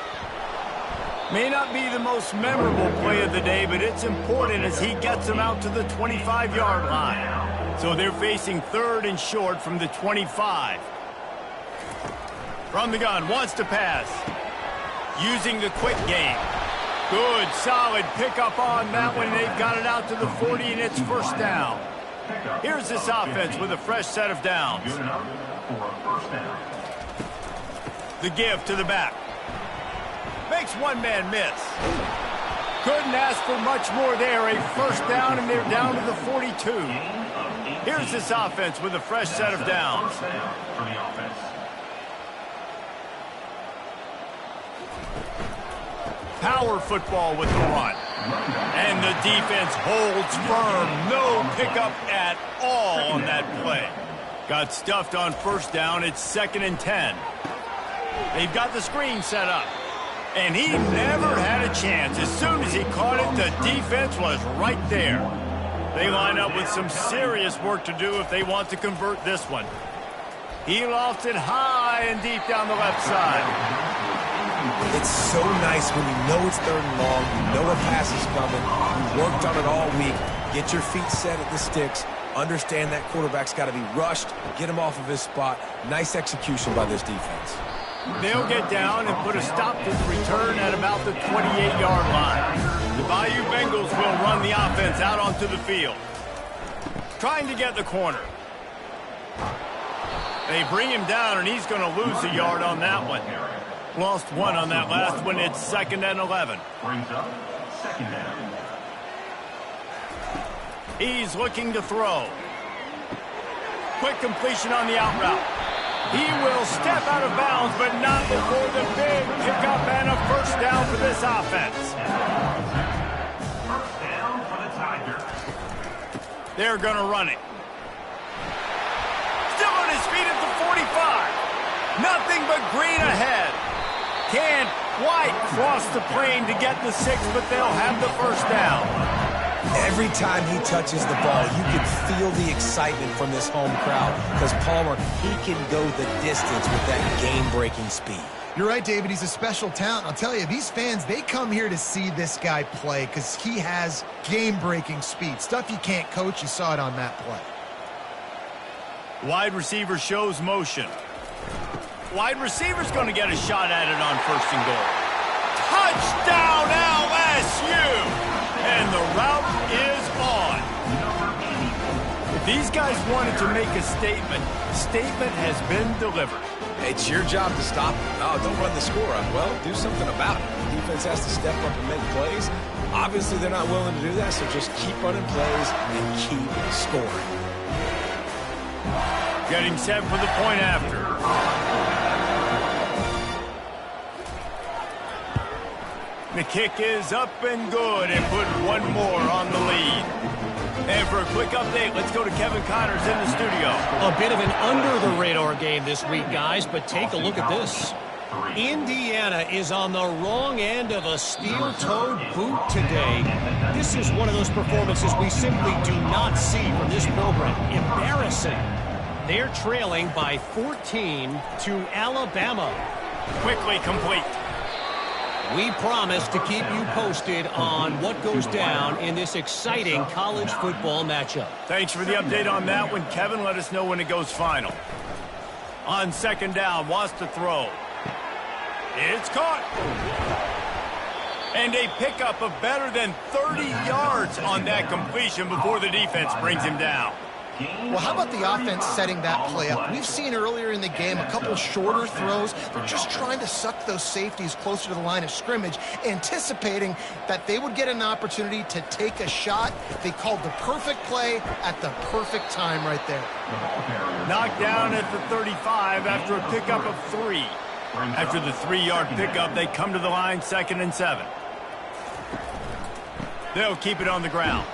Speaker 1: May not be the most memorable play of the day, but it's important as he gets them out to the 25-yard line. So they're facing 3rd and short from the 25. From the gun, wants to pass. Using the quick game. Good, solid pickup on that one. They've got it out to the 40, and it's 1st down. Here's this offense with a fresh set of downs. The give to the back. Makes one man miss. Couldn't ask for much more there. A 1st down, and they're down to the 42. Here's this offense with a fresh set of downs. Power football with the run. And the defense holds firm. No pickup at all on that play. Got stuffed on 1st down. It's 2nd and 10. They've got the screen set up. And he never had a chance. As soon as he caught it, the defense was right there. They line up with some serious work to do if they want to convert this one. He lofts it high and deep down the left side.
Speaker 2: It's so nice when you know it's 3rd and long, you know a pass is coming, you worked on it all week, get your feet set at the sticks, understand that quarterback's got to be rushed, get him off of his spot. Nice execution by this defense.
Speaker 1: They'll get down and put a stop to the return at about the 28-yard line. The Bayou Bengals will run the offense out onto the field. Trying to get the corner. They bring him down, and he's going to lose a yard on that one. Lost 1 on that last one. It's 2nd and 11.
Speaker 5: Brings up 2nd down.
Speaker 1: He's looking to throw. Quick completion on the out route. He will step out of bounds, but not before the big pickup and a 1st down for this offense.
Speaker 5: 1st down for the Tigers.
Speaker 1: They're going to run it. Still on his feet at the 45. Nothing but green ahead. Can't quite cross the plane to get the 6, but they'll have the 1st down.
Speaker 2: Every time he touches the ball, you can feel the excitement from this home crowd because Palmer, he can go the distance with that game-breaking speed.
Speaker 3: You're right, David. He's a special talent. I'll tell you, these fans, they come here to see this guy play because he has game-breaking speed. Stuff you can't coach. You saw it on that play.
Speaker 1: Wide receiver shows motion. Wide receiver's going to get a shot at it on 1st and goal. Touchdown, LSU! And the route is on. These guys wanted to make a statement. The statement has been delivered.
Speaker 2: It's your job to stop him. Oh, don't run the score up. Well, do something about it. The defense has to step up and make plays. Obviously, they're not willing to do that, so just keep running plays and keep scoring.
Speaker 1: Getting set for the point after. The kick is up and good and put 1 more on the lead. And for a quick update, let's go to Kevin Connors in the studio.
Speaker 4: A bit of an under-the-radar game this week, guys, but take a look at this. Indiana is on the wrong end of a steel-toed boot today. This is one of those performances we simply do not see from this program. Embarrassing. They're trailing by 14 to Alabama.
Speaker 1: Quickly complete.
Speaker 4: We promise to keep you posted on what goes down in this exciting college football matchup.
Speaker 1: Thanks for the update on that one, Kevin. Let us know when it goes final. On 2nd down, wants to throw. It's caught. And a pickup of better than 30 yards on that completion before the defense brings him down.
Speaker 3: Well, how about the offense setting that play up? We've seen earlier in the game a couple shorter throws. They're just trying to suck those safeties closer to the line of scrimmage, anticipating that they would get an opportunity to take a shot. They called the perfect play at the perfect time right there.
Speaker 1: Knocked down at the 35 after a pickup of 3. After the 3-yard pickup, they come to the line 2nd and 7. They'll keep it on the ground.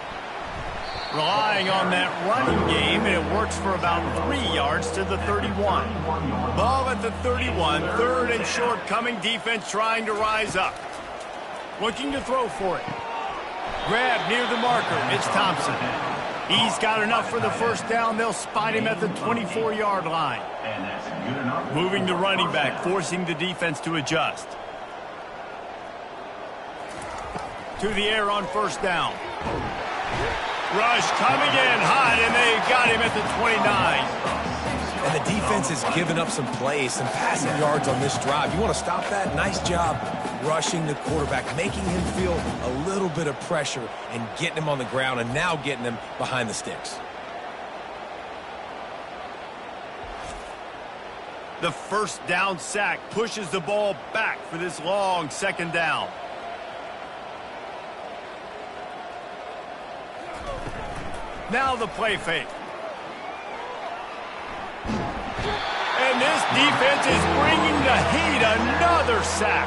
Speaker 1: Relying on that running game, and it works for about 3 yards to the 31. Ball at the 31, 3rd and short, coming defense trying to rise up. Looking to throw for it. Grab near the marker. It's Thompson. He's got enough for the 1st down. They'll spot him at the 24-yard line. Moving the running back, forcing the defense to adjust. To the air on 1st down. Rush coming in hot, and they got him at the 29.
Speaker 2: And the defense has given up some plays, some passing yards on this drive. You want to stop that? Nice job rushing the quarterback, making him feel a little bit of pressure and getting him on the ground and now getting him behind the sticks.
Speaker 1: The 1st down sack pushes the ball back for this long 2nd down. Now the play fake. And this defense is bringing the heat. Another sack.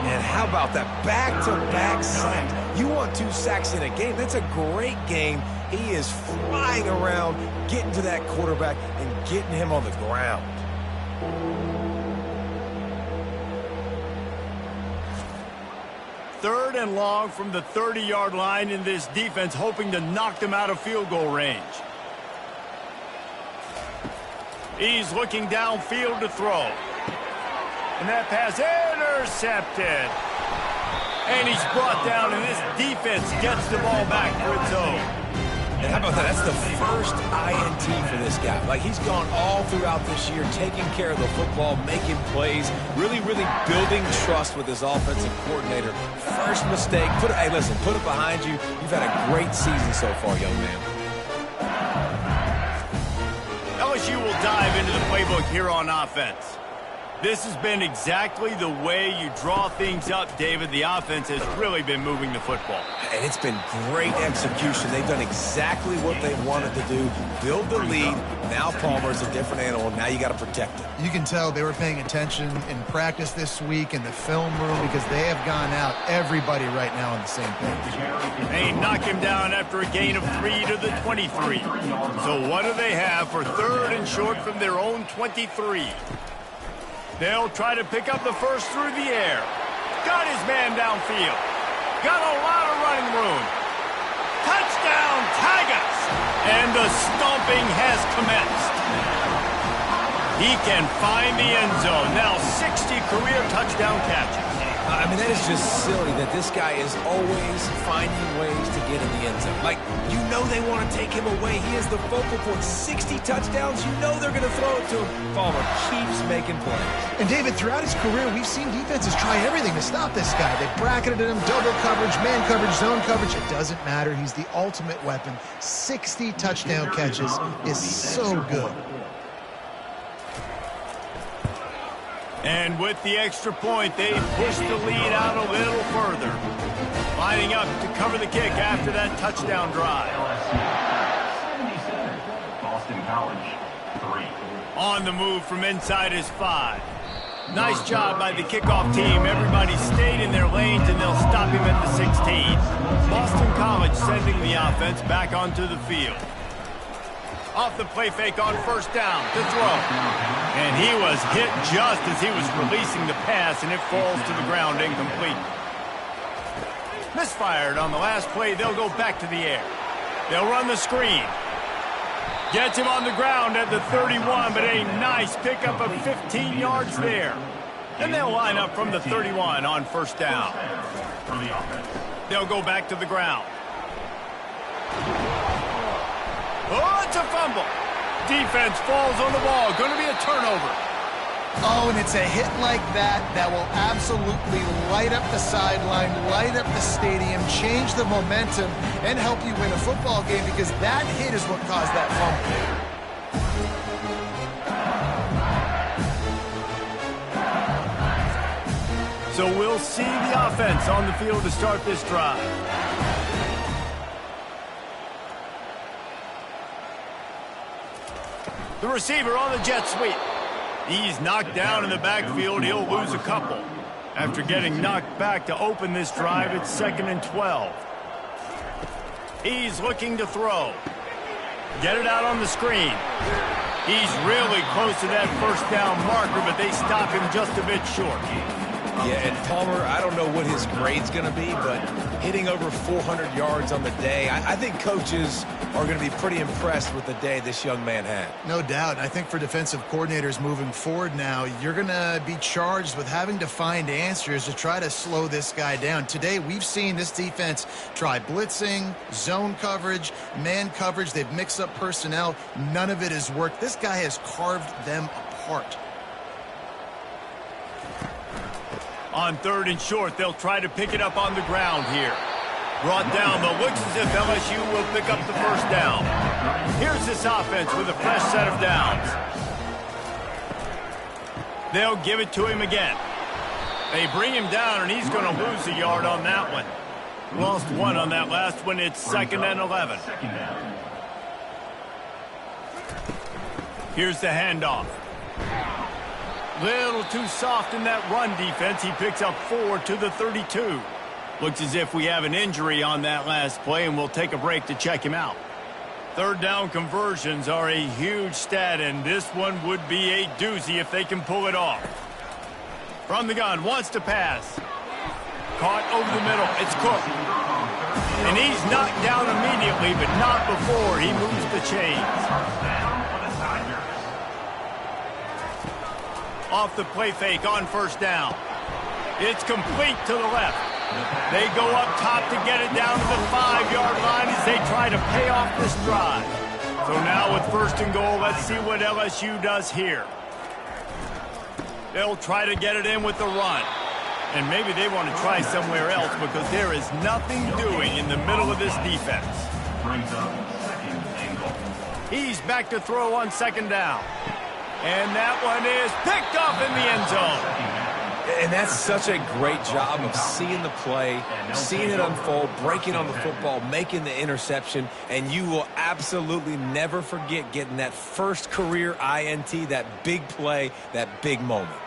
Speaker 2: And how about that back-to-back sack? You want 2 sacks in a game. That's a great game. He is flying around, getting to that quarterback and getting him on the ground.
Speaker 1: Third and long from the 30-yard line, in this defense hoping to knock them out of field goal range. He's looking downfield to throw. And that pass Intercepted. And he's brought down, and this defense gets the ball back for its own.
Speaker 2: And how about that? That's the first INT for this guy. Like, he's gone all throughout this year, taking care of the football, making plays, really, really building trust with his offensive coordinator. First mistake. Hey, listen, put it behind you. You've had a great season so far, young man.
Speaker 1: LSU will dive into the playbook here on offense. This has been exactly the way you draw things up, David. The offense has really been moving the football.
Speaker 2: And it's been great execution. They've done exactly what they wanted to do. Build the lead. Now Palmer's a different animal. Now you got to protect it.
Speaker 3: You can tell they were paying attention in practice this week in the film room because they have gone out, everybody right now on the same page.
Speaker 1: They knock him down after a gain of 3 to the 23. So what do they have for 3rd and short from their own 23? They'll try to pick up the first through the air. Got his man downfield. Got a lot of running room. Touchdown, Tigers! And the stomping has commenced. He can find the end zone. Now 60 career touchdown catches.
Speaker 2: I mean, that is just silly that this guy is always finding ways to get in the end zone. Like, you know they want to take him away. He is the focal point. 60 touchdowns, you know they're going to throw it to him. Palmer keeps making plays.
Speaker 3: And, David, throughout his career, we've seen defenses try everything to stop this guy. They bracketed him, double coverage, man coverage, zone coverage. It doesn't matter. He's the ultimate weapon. 60 touchdown catches is so good.
Speaker 1: And with the extra point, they push the lead out a little further. Lining up to cover the kick after that touchdown drive.
Speaker 5: 77, Boston College, 3.
Speaker 1: On the move from inside his 5. Nice job by the kickoff team. Everybody stayed in their lanes, and they'll stop him at the 16. Boston College sending the offense back onto the field. Off the play fake on first down to throw. And he was hit just as he was releasing the pass, and it falls to the ground incomplete. Misfired on the last play. They'll go back to the air. They'll run the screen. Gets him on the ground at the 31, but a nice pickup of 15 yards there. And they'll line up from the 31 on first down. They'll go back to the ground. Oh, it's a fumble. Defense falls on the ball. Going to be a turnover.
Speaker 3: Oh, and it's a hit like that that will absolutely light up the sideline, light up the stadium, change the momentum, and help you win a football game because that hit is what caused that fumble.
Speaker 1: So we'll see the offense on the field to start this drive. The receiver on the jet sweep. He's knocked down in the backfield. He'll lose a couple. After getting knocked back to open this drive, it's 2nd and 12. He's looking to throw. Get it out on the screen. He's really close to that first down marker, but they stop him just a bit short.
Speaker 2: Yeah, and Palmer, I don't know what his grade's going to be, but hitting over 400 yards on the day, I think coaches are going to be pretty impressed with the day this young man had.
Speaker 3: No doubt. I think for defensive coordinators moving forward now, you're going to be charged with having to find answers to try to slow this guy down. Today, we've seen this defense try blitzing, zone coverage, man coverage. They've mixed up personnel. None of it has worked. This guy has carved them apart.
Speaker 1: On 3rd and short, they'll try to pick it up on the ground here. Brought down, but looks as if LSU will pick up the first down. Here's this offense with a fresh set of downs. They'll give it to him again. They bring him down, and he's going to lose a yard on that one. Lost 1 on that last one. It's 2nd and 11. Here's the handoff. Little too soft in that run defense. He picks up 4 to the 32. Looks as if we have an injury on that last play, and we'll take a break to check him out. 3rd down conversions are a huge stat, and this one would be a doozy if they can pull it off. From the gun, wants to pass. Caught over the middle. It's Cook. And he's knocked down immediately, but not before he moves the chains. Off the play fake on first down. It's complete to the left. They go up top to get it down to the 5-yard line as they try to pay off this drive. So now with 1st and goal, let's see what LSU does here. They'll try to get it in with the run. And maybe they want to try somewhere else because there is nothing doing in the middle of this defense.
Speaker 5: Brings up 2nd and goal.
Speaker 1: He's back to throw on 2nd down. And that one is picked up in the end zone.
Speaker 2: And that's such a great job of seeing the play, seeing it unfold, breaking on the football, making the interception, and you will absolutely never forget getting that first career INT, that big play, that big moment.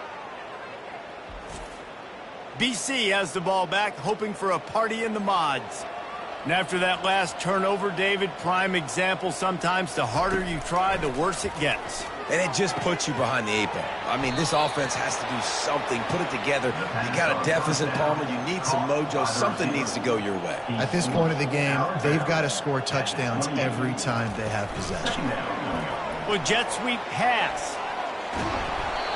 Speaker 1: BC has the ball back, hoping for a party in the mods. And after that last turnover, David, prime example, sometimes the harder you try, the worse it gets.
Speaker 2: And it just puts you behind the 8 ball. I mean, this offense has to do something, put it together. You got a deficit, Palmer. You need some mojo. Something needs to go your way.
Speaker 3: At this point of the game, they've got to score touchdowns every time they have possession.
Speaker 1: Well, jet sweep pass.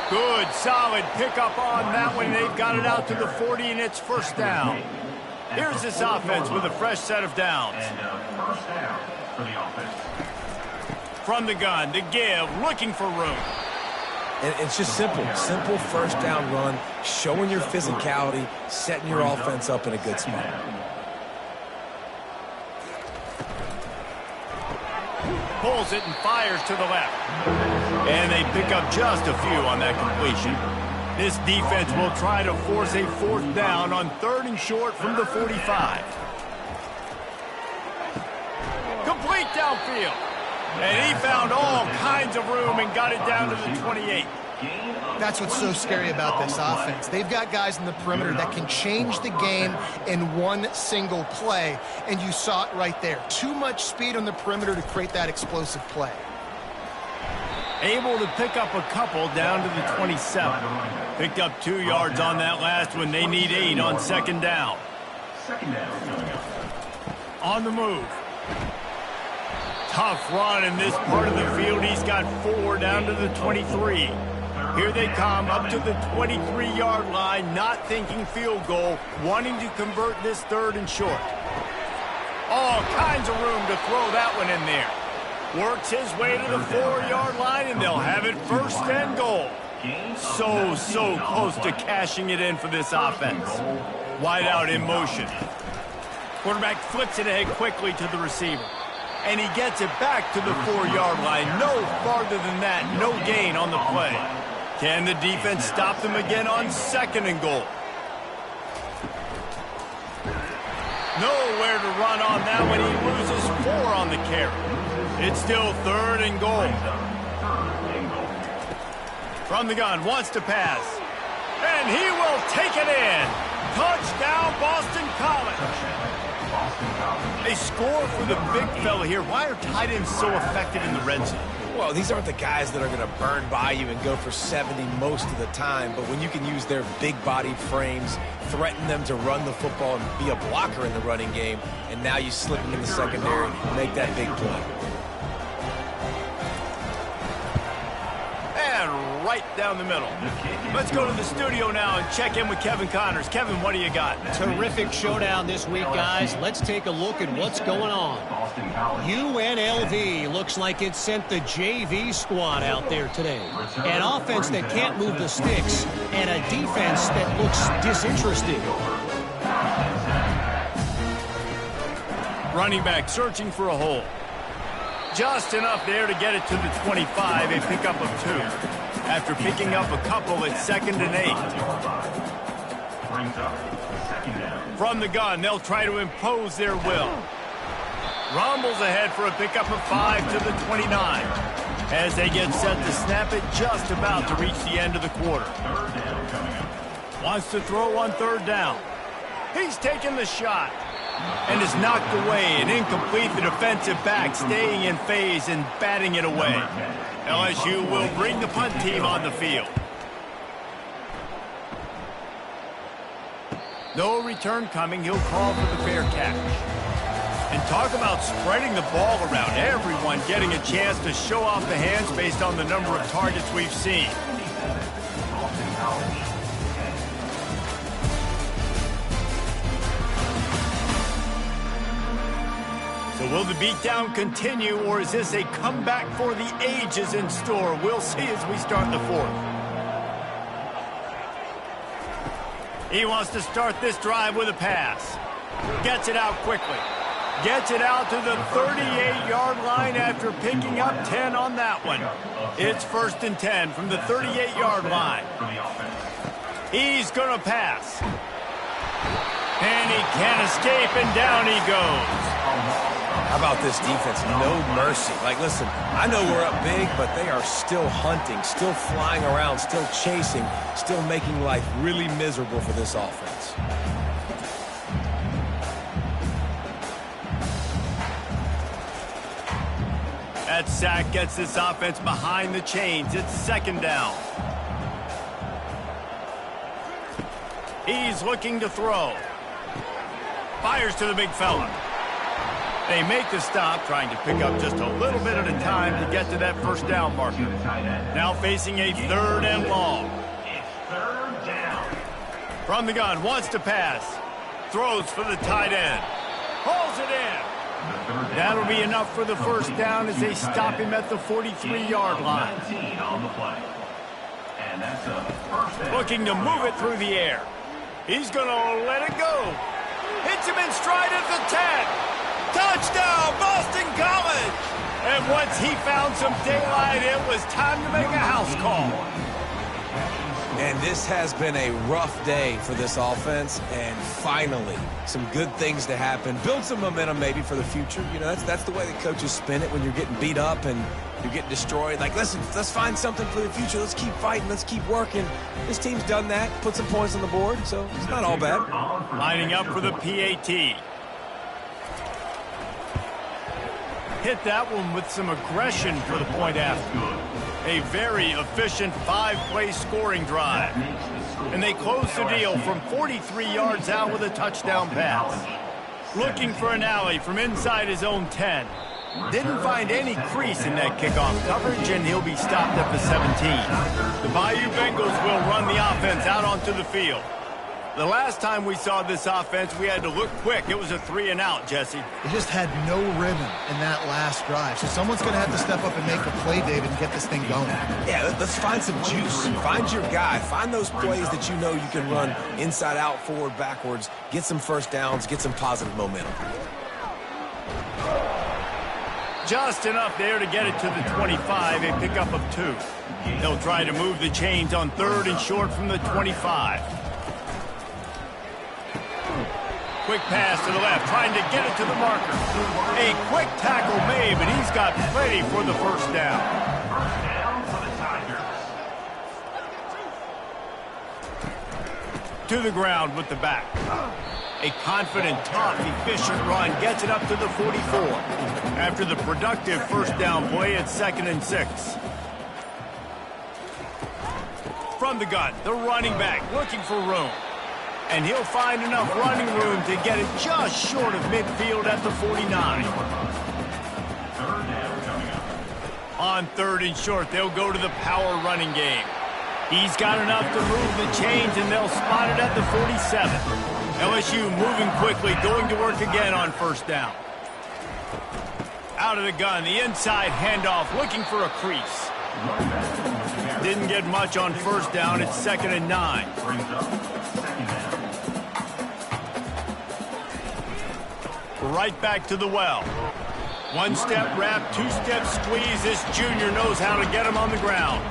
Speaker 1: Good, solid pickup on that one. They've got it out to the 40, and it's 1st down. Here's this offense with a fresh set of downs.
Speaker 5: And 1st down for the offense.
Speaker 1: From the gun, to give, looking for room.
Speaker 2: And it's just simple 1st down run, showing your physicality, setting your offense up in a good spot.
Speaker 1: Pulls it and fires to the left. And they pick up just a few on that completion. This defense will try to force a 4th down on 3rd and short from the 45. Complete downfield. And he found all kinds of room and got it down to the 28.
Speaker 3: That's what's so scary about this offense. They've got guys in the perimeter that can change the game in one single play, and you saw it right there. Too much speed on the perimeter to create that explosive play.
Speaker 1: Able to pick up a couple down to the 27. Picked up 2 yards on that last one. They need 8 on 2nd down.
Speaker 5: 2nd down coming up.
Speaker 1: On the move. Tough run in this part of the field. He's got 4 down to the 23. Here they come up to the 23-yard line, not thinking field goal, wanting to convert this 3rd and short. All kinds of room to throw that one in there. Works his way to the 4-yard line, and they'll have it 1st and goal. So close to cashing it in for this offense. Wide out in motion. Quarterback flips it ahead quickly to the receiver. And he gets it back to the 4-yard line. No farther than that. No gain on the play. Can the defense stop them again on 2nd and goal? Nowhere to run on that one. He loses 4 on the carry. It's still 3rd and goal. From the gun, wants to pass. And he will take it in. Touchdown, Boston College. They score for the big fella here. Why are tight ends so effective in the red zone?
Speaker 2: Well, these aren't the guys that are going to burn by you and go for 70 most of the time, but when you can use their big-bodied frames, threaten them to run the football and be a blocker in the running game, and now you slip them in the secondary and make that big play.
Speaker 1: And right down the middle. Let's go to the studio now and check in with Kevin Connors. Kevin, what do you got?
Speaker 4: Terrific showdown this week, guys. Let's take a look at what's going on. UNLV looks like it sent the JV squad out there today. An offense that can't move the sticks and a defense that looks disinterested.
Speaker 1: Running back searching for a hole. Just enough there to get it to the 25, a pickup of 2. After picking up a couple, it's 2nd and 8. From the gun, they'll try to impose their will. Rumbles ahead for a pickup of 5 to the 29. As they get set to snap it, just about to reach the end of the quarter. Wants to throw on 3rd down. He's taking the shot. And is knocked away and incomplete. The defensive back staying in phase and batting it away. LSU will bring the punt team on the field. No return coming. He'll call for the fair catch. And talk about spreading the ball around. Everyone getting a chance to show off the hands based on the number of targets we've seen. Will the beatdown continue, or is this a comeback for the ages in store? We'll see as we start the fourth. He wants to start this drive with a pass. Gets it out quickly. Gets it out to the 38-yard line after picking up 10 on that one. It's 1st and 10 from the 38-yard line. He's going to pass. And he can't escape, and down he goes.
Speaker 2: How about this defense? No mercy. Like, listen, I know we're up big, but they are still hunting, still flying around, still chasing, still making life really miserable for this offense.
Speaker 1: That sack gets this offense behind the chains. It's 2nd down. He's looking to throw. Fires to the big fella. They make the stop, trying to pick up just a little bit at a time to get to that 1st down marker. Now facing a 3rd and long.
Speaker 5: It's 3rd down.
Speaker 1: From the gun, wants to pass. Throws for the tight end. Pulls it in. That'll be enough for the 1st down as they stop him at the 43-yard line. Looking to move it through the air. He's going to let it go. Hits him in stride at the 10. Touchdown, Boston College! And once he found some daylight, it was time to make a house call.
Speaker 2: And this has been a rough day for this offense, and finally, some good things to happen. Build some momentum maybe for the future. You know, that's the way the coaches spin it when you're getting beat up and you're getting destroyed. Like, listen, let's find something for the future. Let's keep fighting. Let's keep working. This team's done that, put some points on the board, so it's not all bad.
Speaker 1: Lining up for the PAT. Hit that one with some aggression for the point after. A very efficient 5-play scoring drive. And they close the deal from 43 yards out with a touchdown pass. Looking for an alley from inside his own 10. Didn't find any crease in that kickoff coverage, and he'll be stopped at the 17. The Bayou Bengals will run the offense out onto the field. The last time we saw this offense, we had to look quick. It was a 3-and-out, Jesse.
Speaker 3: They just had no rhythm in that last drive. So someone's going to have to step up and make a play, David, and get this thing going.
Speaker 2: Yeah, let's find some juice. Find your guy. Find those plays that you know you can run inside out, forward, backwards. Get some 1st downs. Get some positive momentum.
Speaker 1: Just enough there to get it to the 25, a pickup of 2. They'll try to move the chains on 3rd and short from the 25. Quick pass to the left, trying to get it to the marker. A quick tackle made, but he's got plenty for the 1st down.
Speaker 5: 1st down for the Tigers.
Speaker 1: To the ground with the back. A confident, tough, efficient run gets it up to the 44. After the productive 1st down play, it's 2nd and 6. From the gun, the running back looking for room. And he'll find enough running room to get it just short of midfield at the 49.
Speaker 5: 3rd down coming up.
Speaker 1: On 3rd and short, they'll go to the power running game. He's got enough to move the chains, and they'll spot it at the 47. LSU moving quickly, going to work again on 1st down. Out of the gun, the inside handoff, looking for a crease. Didn't get much on 1st down. It's 2nd and 9.
Speaker 5: Brings up 2nd down.
Speaker 1: Right back to the well. 1-step wrap, 2-step squeeze. This junior knows how to get him on the ground.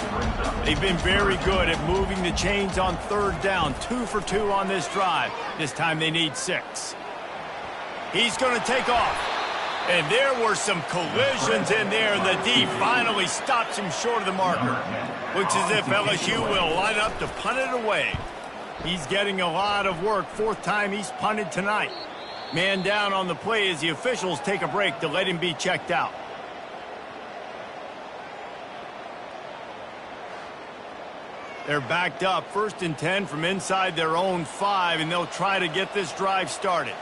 Speaker 1: They've been very good at moving the chains on 3rd down. 2 for 2 on this drive. This time they need 6. He's going to take off. And there were some collisions in there, and the D finally stops him short of the marker. Looks as if LSU will line up to punt it away. He's getting a lot of work. 4th time he's punted tonight. Man down on the play as the officials take a break to let him be checked out. They're backed up, 1st and 10 from inside their own 5, and they'll try to get this drive started.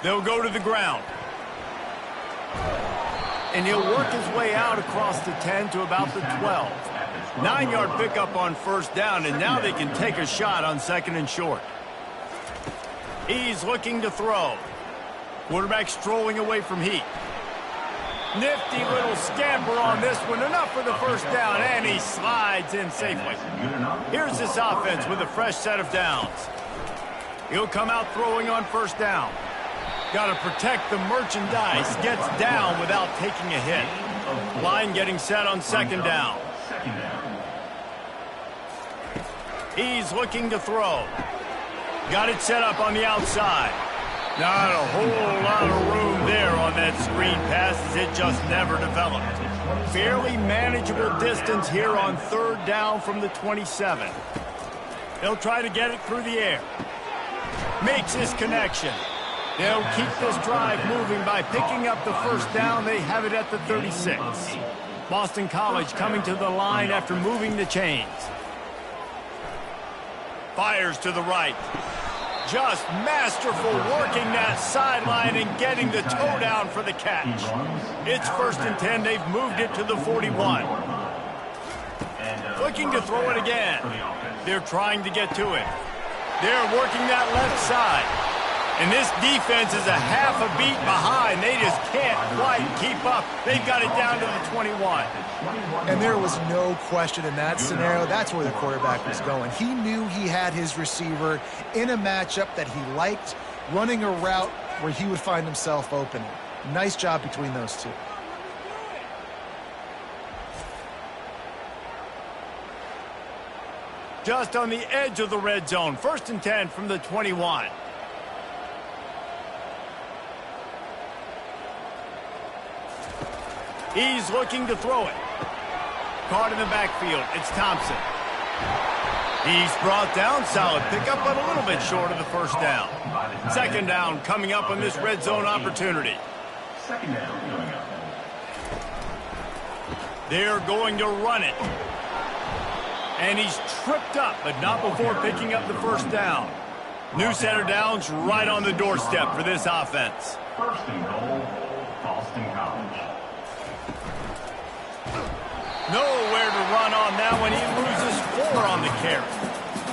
Speaker 1: They'll go to the ground. And he'll work his way out across the 10 to about the 12. 9-yard pickup on 1st down, and now they can take a shot on 2nd and short. He's looking to throw. Quarterback strolling away from heat. Nifty little scamper on this one. Enough for the first down, and he slides in safely. Here's this offense with a fresh set of downs. He'll come out throwing on first down. Got to protect the merchandise. Gets down without taking a hit. Line getting set on second down. He's looking to throw. Got it set up on the outside. Not a whole lot of room there on that screen pass as it just never developed. Fairly manageable distance here on third down from the 27. They'll try to get it through the air. Makes his connection. They'll keep this drive moving by picking up the first down. They have it at the 36. Boston College coming to the line after moving the chains. Fires to the right. Just masterful working that sideline and getting the toe down for the catch. It's 1st and 10. They've moved it to the 41. Looking to throw it again. They're trying to get to it. They're working that left side. And this defense is a half a beat behind. They just can't quite keep up. They've got it down to the 21.
Speaker 3: And there was no question in that scenario. That's where the quarterback was going. He knew he had his receiver in a matchup that he liked, running a route where he would find himself open. Nice job between those two.
Speaker 1: Just on the edge of the red zone. 1st and 10 from the 21. He's looking to throw it. Caught in the backfield. It's Thompson. He's brought down. Solid pickup, but a little bit short of the first down. Second down coming up on this red zone opportunity.
Speaker 5: Second down coming up.
Speaker 1: They're going to run it. And he's tripped up, but not before picking up the first down. New center downs right on the doorstep for this offense.
Speaker 5: 1st and goal, Boston College.
Speaker 1: Nowhere to run on that one. He loses 4 on the carry.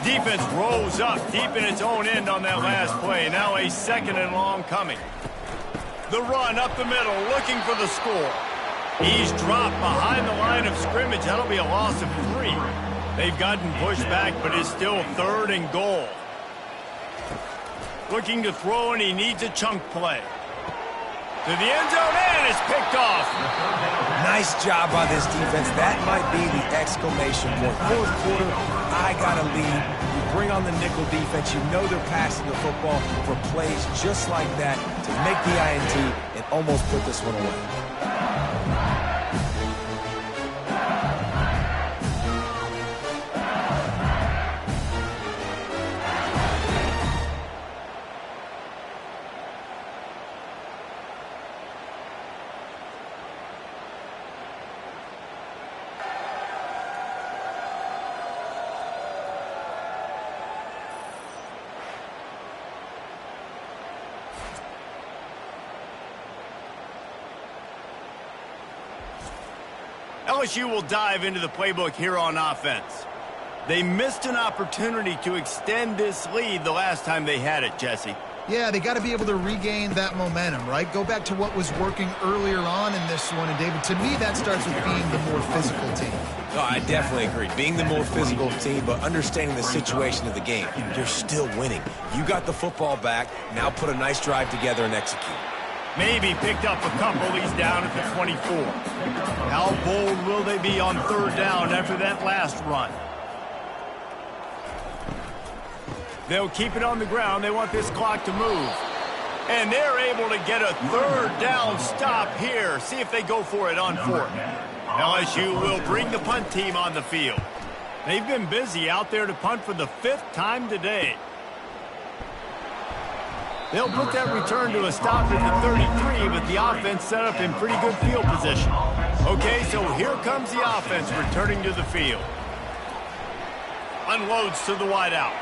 Speaker 1: Defense rolls up deep in its own end on that last play. Now a 2nd and long coming. The run up the middle, looking for the score. He's dropped behind the line of scrimmage. That'll be a loss of 3. They've gotten pushed back, but it's still 3rd and goal. Looking to throw, and he needs a chunk play. To the end zone, and it's picked off.
Speaker 2: Nice job by this defense. That might be the exclamation point. 4th quarter, I got a lead. You bring on the nickel defense. You know they're passing the football for plays just like that to make the INT and almost put this one away.
Speaker 1: LSU will dive into the playbook here on offense. They missed an opportunity to extend this lead the last time they had it, Jesse.
Speaker 3: Yeah, they got to be able to regain that momentum, right? Go back to what was working earlier on in this one. And, David, to me, that starts with being the more physical team.
Speaker 2: Oh, I definitely agree. Being the more physical team, but understanding the situation of the game. You're still winning. You got the football back. Now put a nice drive together and execute.
Speaker 1: Maybe picked up a couple. He's down at the 24. How bold will they be on 3rd down after that last run? They'll keep it on the ground. They want this clock to move. And they're able to get a 3rd down stop here. See if they go for it on 4th. LSU will bring the punt team on the field. They've been busy out there to punt for the 5th time today. They'll put that return to a stop at the 33, but the offense set up in pretty good field position. Okay, so here comes the offense returning to the field. Unloads to the wideout.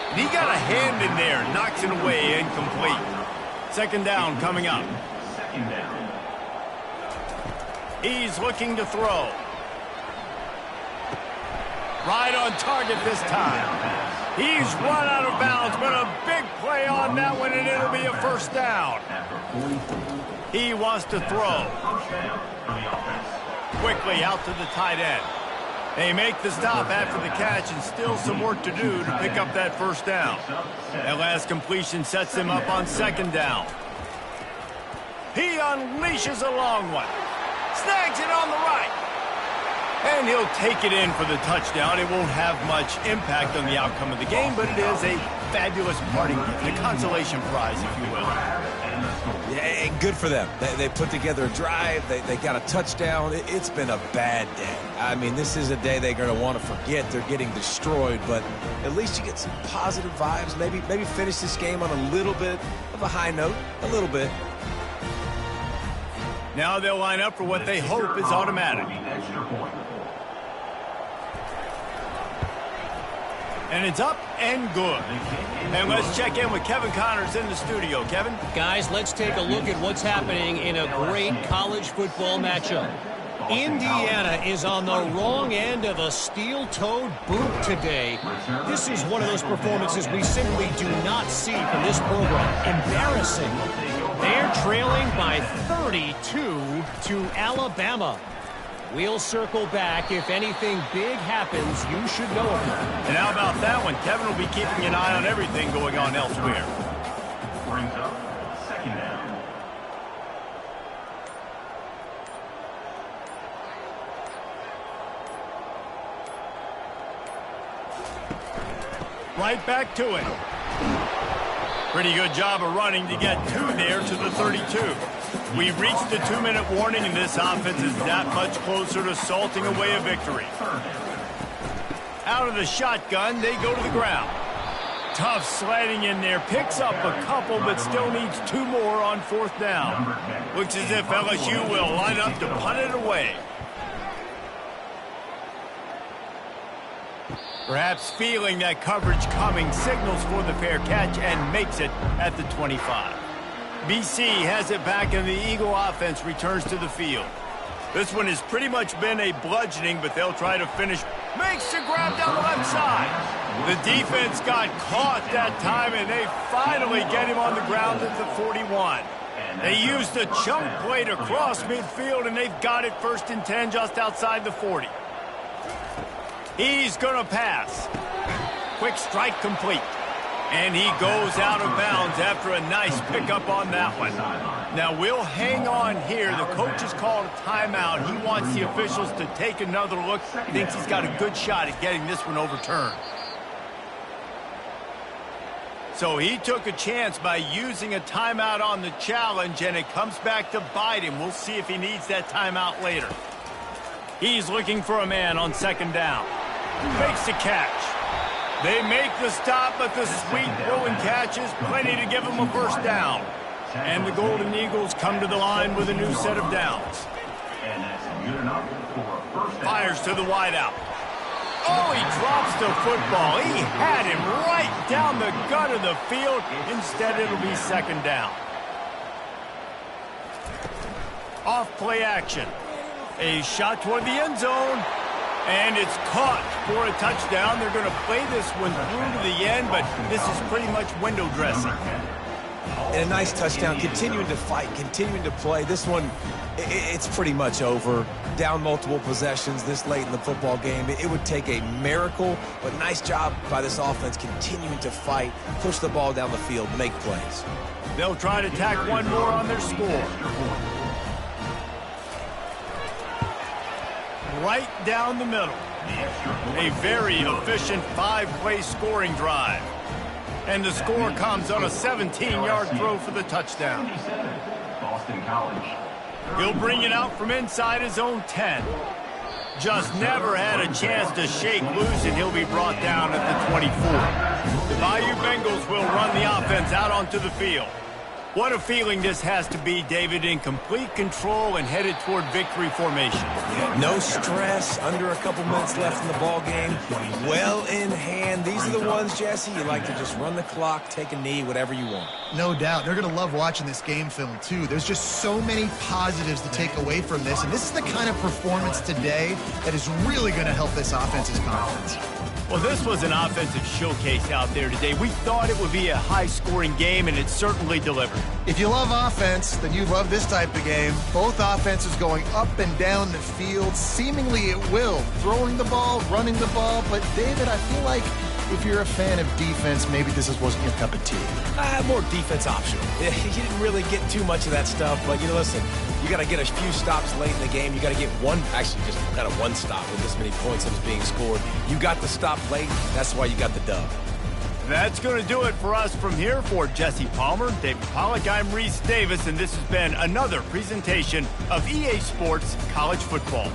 Speaker 1: And he got a hand in there, knocks it away, incomplete. 2nd down coming up.
Speaker 5: 2nd down.
Speaker 1: He's looking to throw. Right on target this time. He's run out of bounds, but a big play on that one, and it'll be a first down. He wants to throw. Quickly out to the tight end. They make the stop after the catch, and still some work to do to pick up that first down. That last completion sets them up on second down. He unleashes a long one. Snags it on the right. And he'll take it in for the touchdown. It won't have much impact on the outcome of the game, but it is a fabulous parting gift, a consolation prize, if you will.
Speaker 2: Yeah, and good for them. They put together a drive. They got a touchdown. It's been a bad day. I mean, this is a day they're going to want to forget. They're getting destroyed, but at least you get some positive vibes. Maybe finish this game on a little bit of a high note, a little bit.
Speaker 1: Now they'll line up for what they hope is automatic. And it's up and good. And let's check in with Kevin Connors in the studio. Kevin?
Speaker 4: Guys, let's take a look at what's happening in a great college football matchup. Indiana is on the wrong end of a steel-toed boot today. This is one of those performances we simply do not see from this program. Embarrassing. They're trailing by 32 to Alabama. We'll circle back. If anything big happens, you should know of it.
Speaker 1: And how about that one? Kevin will be keeping an eye on everything going on elsewhere.
Speaker 5: Brings up second down.
Speaker 1: Right back to it. Pretty good job of running to get two there to the 32. We've reached the 2-minute warning, and this offense is that much closer to salting away a victory. Out of the shotgun, they go to the ground. Tough sliding in there, picks up a couple, but still needs 2 more on 4th down. Looks as if LSU will line up to punt it away. Perhaps feeling that coverage coming, signals for the fair catch and makes it at the 25. BC has it back, and the Eagle offense returns to the field. This one has pretty much been a bludgeoning, but they'll try to finish. Makes the grab down the left side. The defense got caught that time, and they finally get him on the ground at the 41. They used a chunk play to cross midfield, and they've got it 1st and 10 just outside the 40. He's going to pass. Quick strike complete. And he goes out of bounds after a nice pickup on that one. Now, we'll hang on here. The coach has called a timeout. He wants the officials to take another look. Thinks he's got a good shot at getting this one overturned. So he took a chance by using a timeout on the challenge, and it comes back to bite him. We'll see if he needs that timeout later. He's looking for a man on 2nd down. Makes the catch. They make the stop, but the sweet throw-and catch is plenty to give them a 1st down. And the Golden Eagles come to the line with a new set of downs.
Speaker 5: And that's good enough for a 1st down.
Speaker 1: Fires to the wideout. Oh, he drops the football. He had him right down the gut of the field. Instead, it'll be 2nd down. Off play action. A shot toward the end zone. And it's caught for a touchdown. They're going to play this one through to the end, but this is pretty much window dressing.
Speaker 2: And a nice touchdown, continuing to fight, continuing to play. This one, it's pretty much over. Down multiple possessions this late in the football game. It would take a miracle, but nice job by this offense continuing to fight, push the ball down the field, make plays.
Speaker 1: They'll try to tack one more on their score. Right down the middle. A very efficient 5-play scoring drive. And the score comes on a 17-yard throw for the touchdown.
Speaker 5: Boston College.
Speaker 1: He'll bring it out from inside his own 10. Just never had a chance to shake loose, and he'll be brought down at the 24. The Bayou Bengals will run the offense out onto the field. What a feeling this has to be, David, in complete control and headed toward victory formation.
Speaker 2: Yeah, no stress, under a couple minutes left in the ball game. Well in hand. These are the ones, Jesse, you like to just run the clock, take a knee, whatever you want.
Speaker 3: No doubt. They're going to love watching this game film, too. There's just so many positives to take away from this, and this is the kind of performance today that is really going to help this offense's confidence.
Speaker 1: Well, this was an offensive showcase out there today. We thought it would be a high-scoring game, and it certainly delivered.
Speaker 3: If you love offense, then you love this type of game. Both offenses going up and down the field, seemingly at will. Throwing the ball, running the ball. But, David, I feel like if you're a fan of defense, maybe this wasn't your cup of tea.
Speaker 2: More defense optional. You didn't really get too much of that stuff, but, listen, you got to get a few stops late in the game. You got to get one stop with this many points that was being scored. You got the stop late. That's why you got the dub.
Speaker 1: That's going to do it for us from here. For Jesse Palmer, David Pollack, I'm Reese Davis, and this has been another presentation of EA Sports College Football.